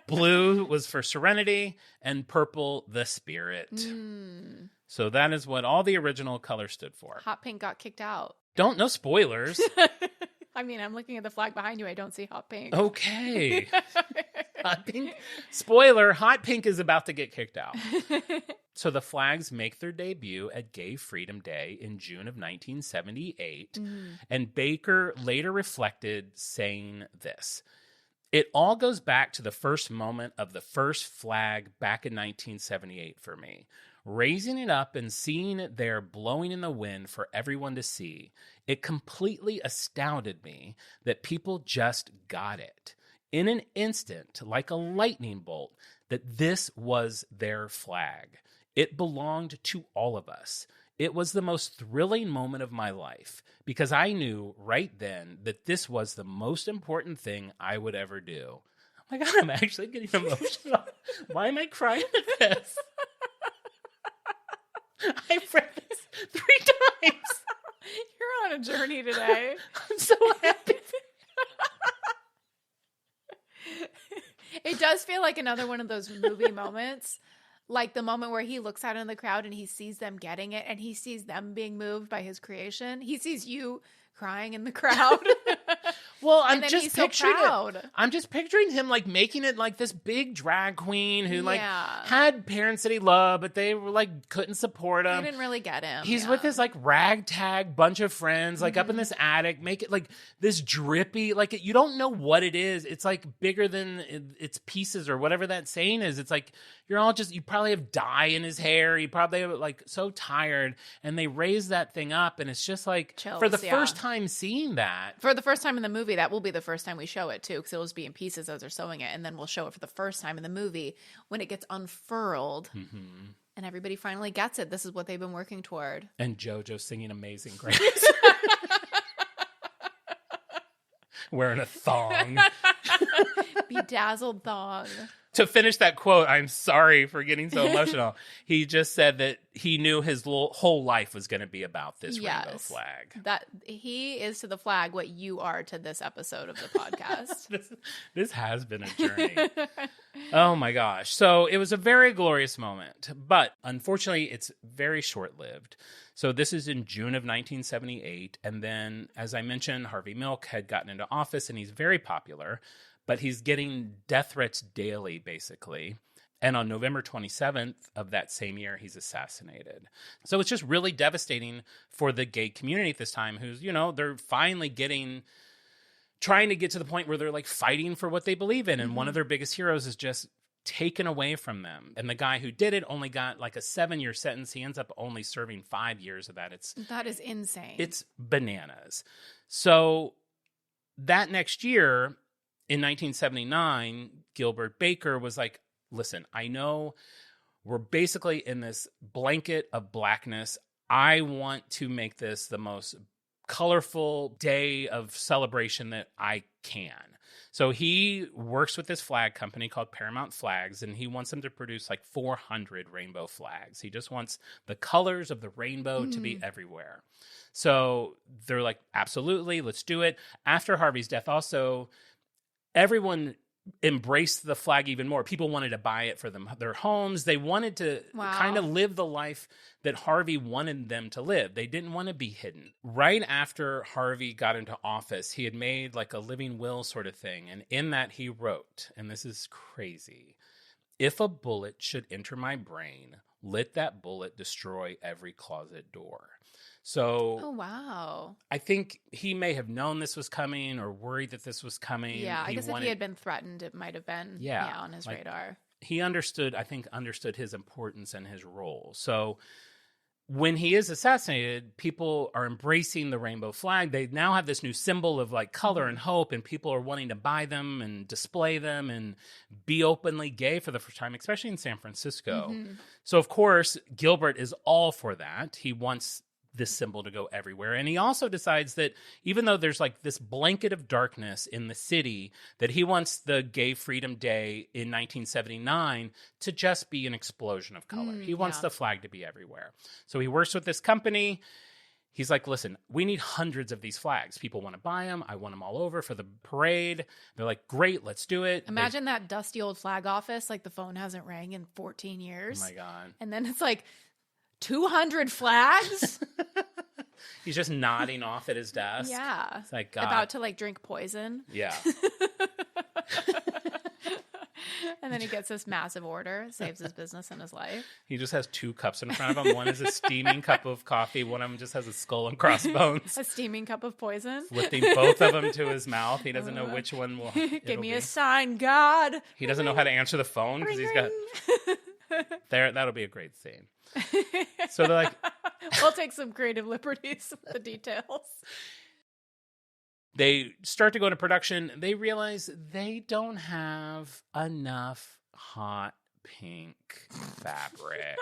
Blue was for serenity, and purple, the spirit. So that is what all the original colors stood for. Hot pink got kicked out. No spoilers. I mean, I'm looking at the flag behind you. I don't see hot pink. Okay. Hot pink. Spoiler, hot pink is about to get kicked out. So the flags make their debut at Gay Freedom Day in June of 1978. And Baker later reflected saying this: "It all goes back to the first moment of the first flag back in 1978 for me. Raising it up and seeing it there blowing in the wind for everyone to see, it completely astounded me that people just got it. In an instant, like a lightning bolt, that this was their flag. It belonged to all of us. It was the most thrilling moment of my life because I knew right then that this was the most important thing I would ever do." Oh my God, I'm actually getting emotional. Why am I crying at this? I've read this 3 times. You're on a journey today. I'm so happy. It does feel like another one of those movie moments. Like the moment where he looks out in the crowd and he sees them getting it and he sees them being moved by his creation. He sees you crying in the crowd. Well, And then he's so picturing proud. it. I'm just picturing him like making it like this big drag queen who like Yeah. had parents that he loved, but they were like couldn't support I him. didn't really get him. He's yeah. with his like ragtag bunch of friends, like up in this attic, make it like this drippy, like you don't know what it is. It's like bigger than its pieces or whatever that saying is. It's like you're all just, you probably have dye in his hair. You probably are like so tired, and they raise that thing up, and it's just like Chills, for the yeah. first time seeing that. For the first time in the movie, that will be the first time we show it too, because it'll just be in pieces as they're sewing it, and then we'll show it for the first time in the movie when it gets unfurled, and everybody finally gets it. This is what they've been working toward. And JoJo singing Amazing Grace. Wearing a thong. Bedazzled thong. To finish that quote, I'm sorry for getting so emotional. He just said that he knew his whole life was going to be about this rainbow flag. That he is to the flag what you are to this episode of the podcast. This has been a journey. Oh my gosh. So it was a very glorious moment, but unfortunately it's very short-lived. So this is in June of 1978. And then, as I mentioned, Harvey Milk had gotten into office and he's very popular, but he's getting death threats daily, basically. And on November 27th of that same year, he's assassinated. So it's just really devastating for the gay community at this time, who's, you know, they're finally trying to get to the point where they're like fighting for what they believe in. And one of their biggest heroes is just taken away from them. And the guy who did it only got like a 7-year sentence. He ends up only serving 5 years of that. That is insane. It's bananas. So that next year, in 1979, Gilbert Baker was like, listen, I know we're basically in this blanket of blackness. I want to make this the most colorful day of celebration that I can. So he works with this flag company called Paramount Flags, and he wants them to produce like 400 rainbow flags. He just wants the colors of the rainbow to be everywhere. So they're like, absolutely, let's do it. After Harvey's death, also, everyone embraced the flag even more. People wanted to buy it for their homes. They wanted to kind of live the life that Harvey wanted them to live. They didn't want to be hidden. Right after Harvey got into office, he had made like a living will sort of thing. And in that he wrote, and this is crazy, "If a bullet should enter my brain, let that bullet destroy every closet door." So, oh, wow. I think he may have known this was coming or worried that this was coming. Yeah, I guess if he had been threatened, it might have been on his radar. He understood his importance and his role. So when he is assassinated, people are embracing the rainbow flag. They now have this new symbol of like color and hope, and people are wanting to buy them and display them and be openly gay for the first time, especially in San Francisco. So, of course, Gilbert is all for that. He wants this symbol to go everywhere. And he also decides that even though there's like this blanket of darkness in the city, that he wants the Gay Freedom Day in 1979 to just be an explosion of color. He wants the flag to be everywhere. So he works with this company. He's like, listen, we need hundreds of these flags. People want to buy them. I want them all over for the parade. They're like, great, let's do it. Imagine that dusty old flag office, like the phone hasn't rang in 14 years. Oh my God. And then it's like 200 flags? He's just nodding off at his desk. Yeah. It's like, God. About to like drink poison. Yeah. And then he gets this massive order, saves his business and his life. He just has 2 cups in front of him. One is a steaming cup of coffee. One of them just has a skull and crossbones. A steaming cup of poison. Lifting both of them to his mouth. He doesn't know which one will. Give me a sign, God. He doesn't know how to answer the phone because he's got. That'll be a great scene. So they're like, we'll take some creative liberties with the details. They start to go into production. They realize they don't have enough hot pink fabric.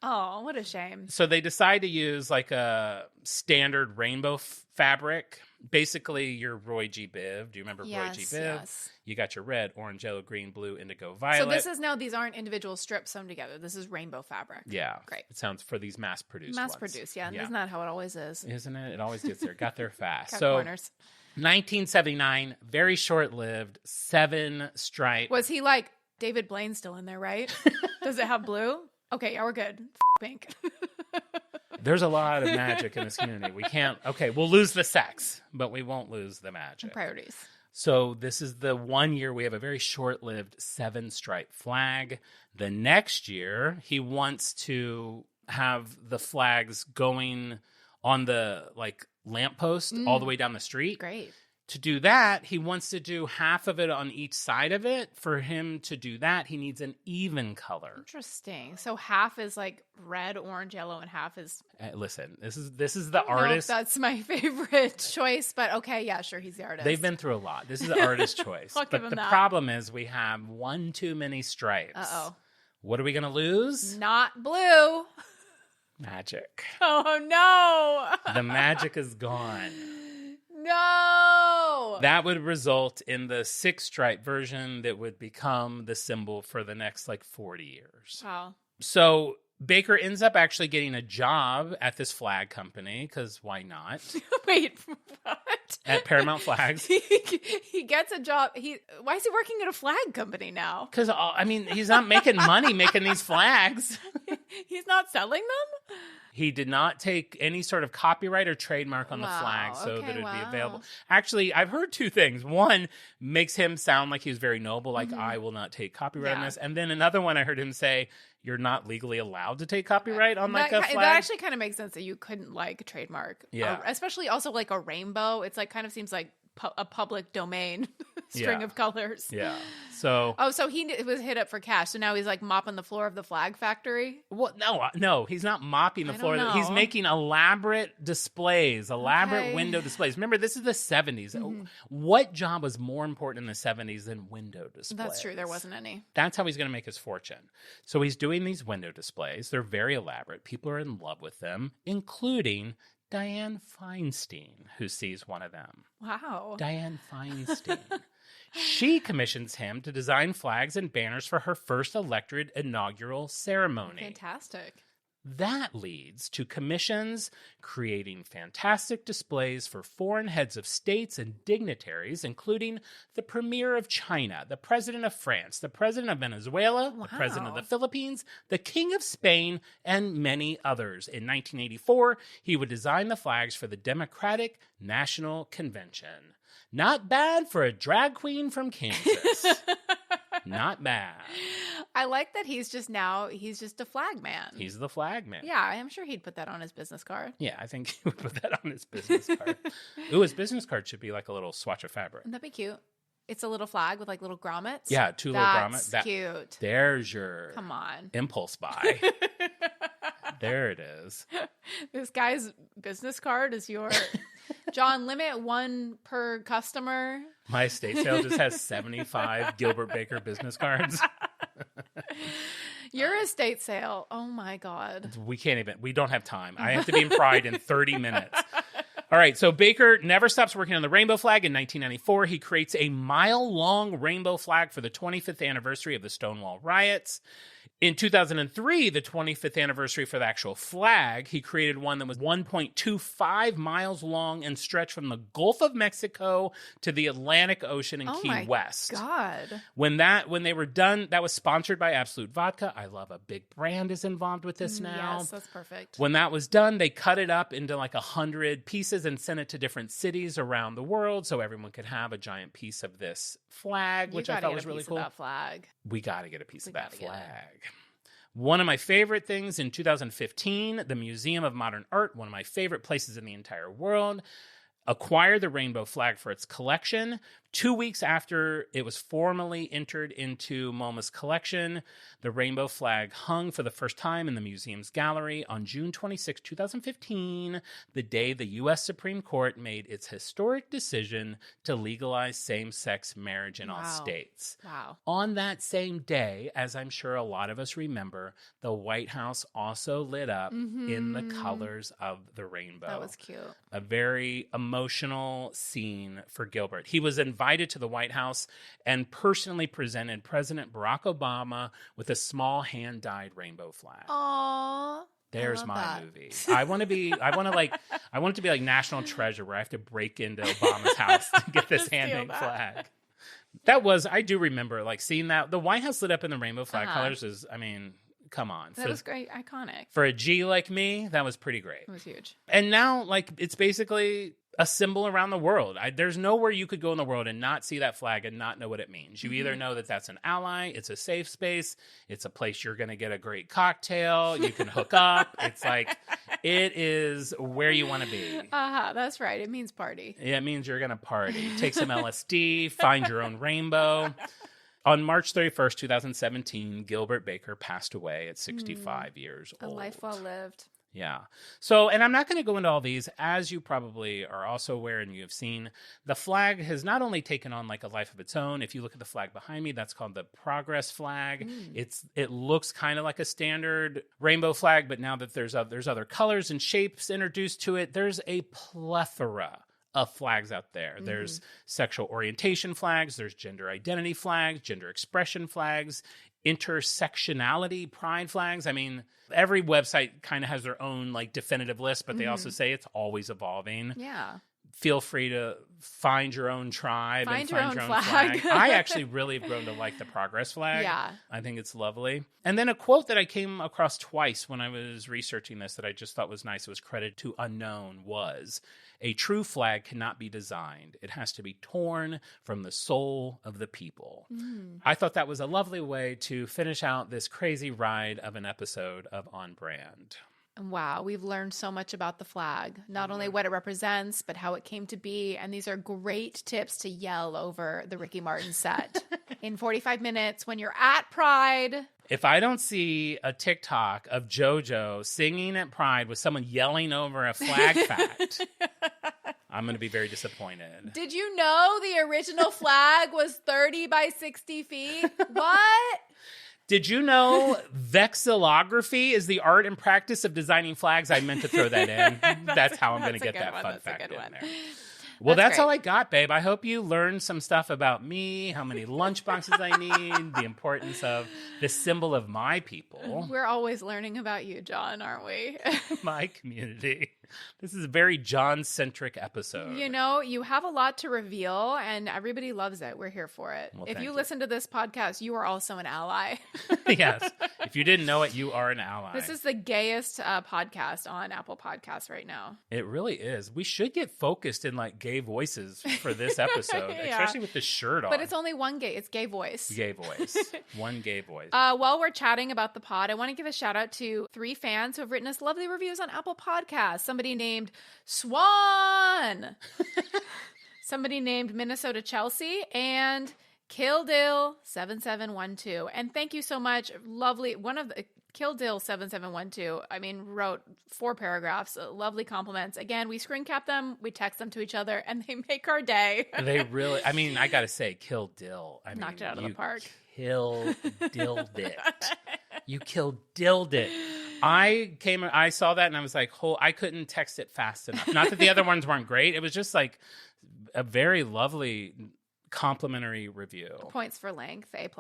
Oh, what a shame. So they decide to use like a standard rainbow fabric. Basically, your Roy G. Biv. Do you remember Roy G. Biv? Yes. You got your red, orange, yellow, green, blue, indigo, violet. So this is now, these aren't individual strips sewn together. This is rainbow fabric. Yeah. Great. It sounds for these mass-produced ones. Mass-produced, yeah. Isn't that how it always is? Isn't it? It always gets there. Got there fast. Cut So corners. 1979, very short-lived, 7-stripe. Was he like, David Blaine's still in there, right? Does it have blue? Okay, yeah, we're good. Pink. There's a lot of magic in this community. We can't, okay, we'll lose the sex, but we won't lose the magic. Priorities. So this is the one year we have a very short-lived 7-stripe flag. The next year, he wants to have the flags going on the like lamppost all the way down the street. Great. To do that, he wants to do half of it on each side of it. For him to do that, he needs an even color. Interesting. So half is like red, orange, yellow, and half is. Listen, this is the I don't know if artist. that's my favorite choice, but okay, yeah, sure, he's the artist. They've been through a lot. This is the artist choice. I'll But give him the that. problem is we have one too many stripes. Uh-oh. What are we going to lose? Not blue. Magic. Oh, no. The magic is gone. No. That would result in the 6-stripe version that would become the symbol for the next like 40 years. Wow. So Baker ends up actually getting a job at this flag company because why not? Wait, what? At Paramount Flags. He gets a job. Why is he working at a flag company now? Because, I mean, he's not making money making these flags. He's not selling them? He did not take any sort of copyright or trademark on the Wow, flag so okay, that it would be wow. available. Actually, I've heard 2 things. One makes him sound like he was very noble, like, I will not take copyright on Yeah. this. And then another one I heard him say, you're not legally allowed to take copyright on like a flag. That actually kind of makes sense that you couldn't like trademark. Yeah. Especially also like a rainbow. It's like kind of seems like a public domain string Yeah. of colors. Yeah. So, Oh, so he was hit up for cash. So now he's like mopping the floor of the flag factory. well, no, he's not mopping the I floor. don't He's know. making elaborate displays, elaborate Okay. window displays. Remember, this is the 70s. What job was more important in the 70s than window displays? That's true. There wasn't any. That's how he's going to make his fortune. So he's doing these window displays. They're very elaborate. People are in love with them, including Dianne Feinstein, who sees one of them. Wow. Dianne Feinstein. She commissions him to design flags and banners for her first elected inaugural ceremony. Fantastic. That leads to commissions creating fantastic displays for foreign heads of states and dignitaries, including the Premier of China, the President of France, the President of Venezuela, the President of the Wow. Philippines, the King of Spain, and many others. In 1984, he would design the flags for the Democratic National Convention. Not bad for a drag queen from Kansas. Not bad. I like that he's just a flag man. He's the flag man. Yeah, I'm sure he'd put that on his business card. Yeah, I think he would put that on his business card. Ooh, his business card should be like a little swatch of fabric. That'd be cute. It's a little flag with like little grommets. Yeah, two little grommets. That's cute. There's your Come on. impulse buy. There it is. This guy's business card is your Jon, limit one per customer. My estate sale just has 75 Gilbert Baker business cards. Your estate sale. Oh my God. We don't have time. I have to be in Pride in 30 minutes. All right, so Baker never stops working on the rainbow flag. In 1994, he creates a mile-long rainbow flag for the 25th anniversary of the Stonewall riots. In 2003, the 25th anniversary for the actual flag, he created one that was 1.25 miles long and stretched from the Gulf of Mexico to the Atlantic Ocean in Key West. God. When they were done, that was sponsored by Absolute Vodka. I love a big brand is involved with this now. Yes, that's perfect. When that was done, they cut it up into like 100 pieces and sent it to different cities around the world so everyone could have a giant piece of this flag, which I thought was really cool. That flag. We got to get a piece of that flag. One of my favorite things in 2015, the Museum of Modern Art, one of my favorite places in the entire world, acquired the rainbow flag for its collection. 2 weeks after it was formally entered into MoMA's collection, the rainbow flag hung for the first time in the museum's gallery on June 26, 2015, the day the U.S. Supreme Court made its historic decision to legalize same-sex marriage in all states. Wow. On that same day, as I'm sure a lot of us remember, the White House also lit up in the colors of the rainbow. That was cute. A very emotional scene for Gilbert. He was invited to the White House and personally presented President Barack Obama with a small hand-dyed rainbow flag. Aww. There's my movie. I want it to be like National Treasure, where I have to break into Obama's house to get this hand-dyed flag. I do remember like seeing that. The White House lit up in the rainbow flag colors come on. That was great. Iconic. For a G like me, that was pretty great. It was huge. And now, like, it's basically a symbol around the world. There's nowhere you could go in the world and not see that flag and not know what it means. You either know that that's an ally, it's a safe space, it's a place you're going to get a great cocktail, you can hook up. It's like, it is where you want to be. That's right. It means party. Yeah, it means you're going to party. Take some LSD, find your own rainbow. On March 31st, 2017, Gilbert Baker passed away at 65 years old. A life well lived. Yeah. So, and I'm not going to go into all these. As you probably are also aware and you have seen, the flag has not only taken on like a life of its own. If you look at the flag behind me, that's called the Progress flag. It looks kind of like a standard rainbow flag, but now that there's other colors and shapes introduced to it, there's a plethora of flags out there. There's sexual orientation flags, there's gender identity flags, gender expression flags, intersectionality pride flags. I mean, every website kind of has their own like definitive list, but they also say it's always evolving. Yeah. Feel free to find your own tribe and find your own flag. I actually really have grown to like the Progress flag. Yeah. I think it's lovely. And then a quote that I came across twice when I was researching this that I just thought was nice, it was credited to Unknown, was, "A true flag cannot be designed. It has to be torn from the soul of the people." I thought that was a lovely way to finish out this crazy ride of an episode of On Brand. Wow, we've learned so much about the flag, not only what it represents, but how it came to be. And these are great tips to yell over the Ricky Martin set in 45 minutes when you're at Pride. If I don't see a TikTok of JoJo singing at Pride with someone yelling over a flag fact, I'm going to be very disappointed. Did you know the original flag was 30 by 60 feet? What? Did you know vexillography is the art and practice of designing flags? I meant to throw that in. That's how I'm going to get that fun fact in there. Well, that's all I got, babe. I hope you learned some stuff about me, how many lunch boxes I need, the importance of the symbol of my people. We're always learning about you, Jon, aren't we? My community. This is a very Jon-centric episode. You know, you have a lot to reveal, and everybody loves it. We're here for it. Well, if you thank listen to this podcast, you are also an ally. Yes. If you didn't know it, you are an ally. This is the gayest podcast on Apple Podcasts right now. It really is. We should get focused in like gay voices for this episode, especially with the shirt on. But it's only one gay. It's gay voice. Gay voice. One gay voice. While we're chatting about the pod, I want to give a shout out to 3 fans who have written us lovely reviews on Apple Podcasts. Somebody named Swan somebody named Minnesota Chelsea, and Kill Dill 7712. And thank you so much. Lovely. One of the Kill Dill 7712, I mean, wrote 4 paragraphs, lovely compliments. Again, we screen cap them, we text them to each other, and they make our day. They really, I mean, I got to say, Kill Dill. I Knocked mean, it out of the park. Kill Dilled it. You Kill Dilled it. I saw that and I was like, I couldn't text it fast enough. Not that the other ones weren't great. It was just like a very lovely complimentary review. Points for length, A+.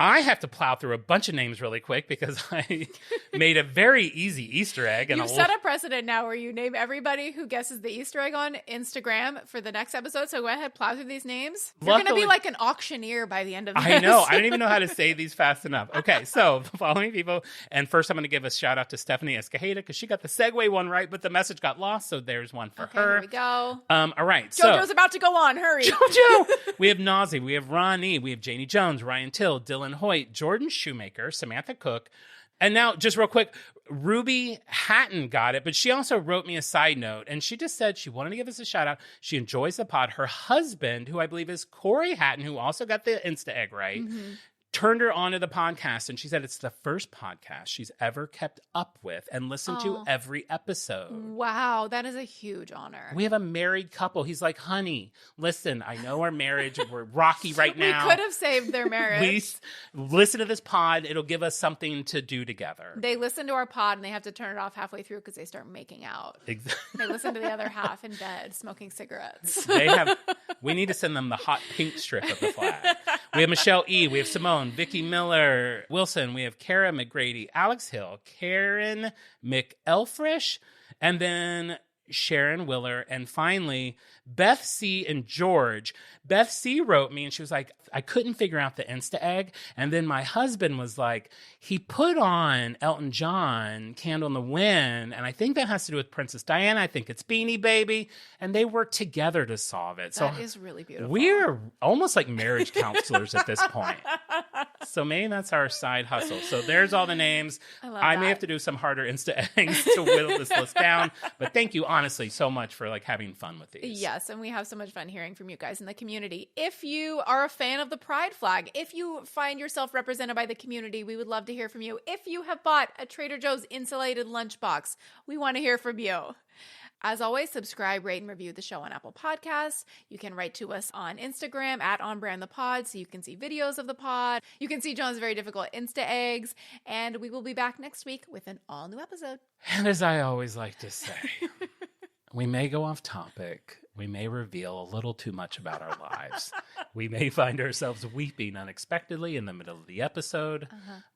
I have to plow through a bunch of names really quick because I made a very easy Easter egg. And You've set a precedent now where you name everybody who guesses the Easter egg on Instagram for the next episode. So go ahead, plow through these names. You're going to be like an auctioneer by the end of this. I know. I don't even know how to say these fast enough. Okay, so the following people. And first I'm going to give a shout out to Stephanie Escajeda because she got the segue one right, but the message got lost. So there's one for her. Here we go. All right. JoJo's about to go on. Hurry. JoJo. We have Nazi. We have Ronnie. We have Janie Jones, Ryan Till, Dylan Hoyt, Jordan Shoemaker, Samantha Cook. And now, just real quick, Ruby Hatton got it, but she also wrote me a side note, and she just said she wanted to give us a shout out. She enjoys the pod. Her husband, who I believe is Corey Hatton, who also got the Insta egg right, turned her onto the podcast, and she said it's the first podcast she's ever kept up with and listened to every episode. Wow, that is a huge honor. We have a married couple. He's like, honey, listen, I know our marriage, we're rocky right now. We could have saved their marriage. Please listen to this pod. It'll give us something to do together. They listen to our pod, and they have to turn it off halfway through because they start making out. They listen to the other half in bed, smoking cigarettes. We need to send them the hot pink strip of the flag. We have Michelle E. We have Simone, Vicky Miller, Wilson. We have Kara McGrady, Alex Hill, Karen McElfresh, and then Sharon Willer, and finally Beth C. and George. Beth C. wrote me and she was like, I couldn't figure out the Insta egg. And then my husband was like, he put on Elton John, Candle in the Wind, and I think that has to do with Princess Diana. I think it's Beanie Baby. And they worked together to solve it. That is really beautiful. We're almost like marriage counselors at this point. So maybe that's our side hustle. So there's all the names. I may have to do some harder Insta eggs to whittle this list down. But thank you, honestly, so much for like having fun with these. Yes, and we have so much fun hearing from you guys in the community. If you are a fan of the Pride flag, if you find yourself represented by the community, we would love to hear from you. If you have bought a Trader Joe's insulated lunchbox, we want to hear from you. As always, subscribe, rate, and review the show on Apple Podcasts. You can write to us on Instagram at OnBrandThePod so you can see videos of the pod. You can see John's very difficult Insta eggs. And we will be back next week with an all-new episode. And as I always like to say, we may go off topic. We may reveal a little too much about our lives. We may find ourselves weeping unexpectedly in the middle of the episode,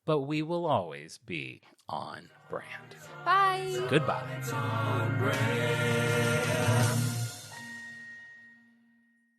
but we will always be on brand. Bye. Goodbye. On brand.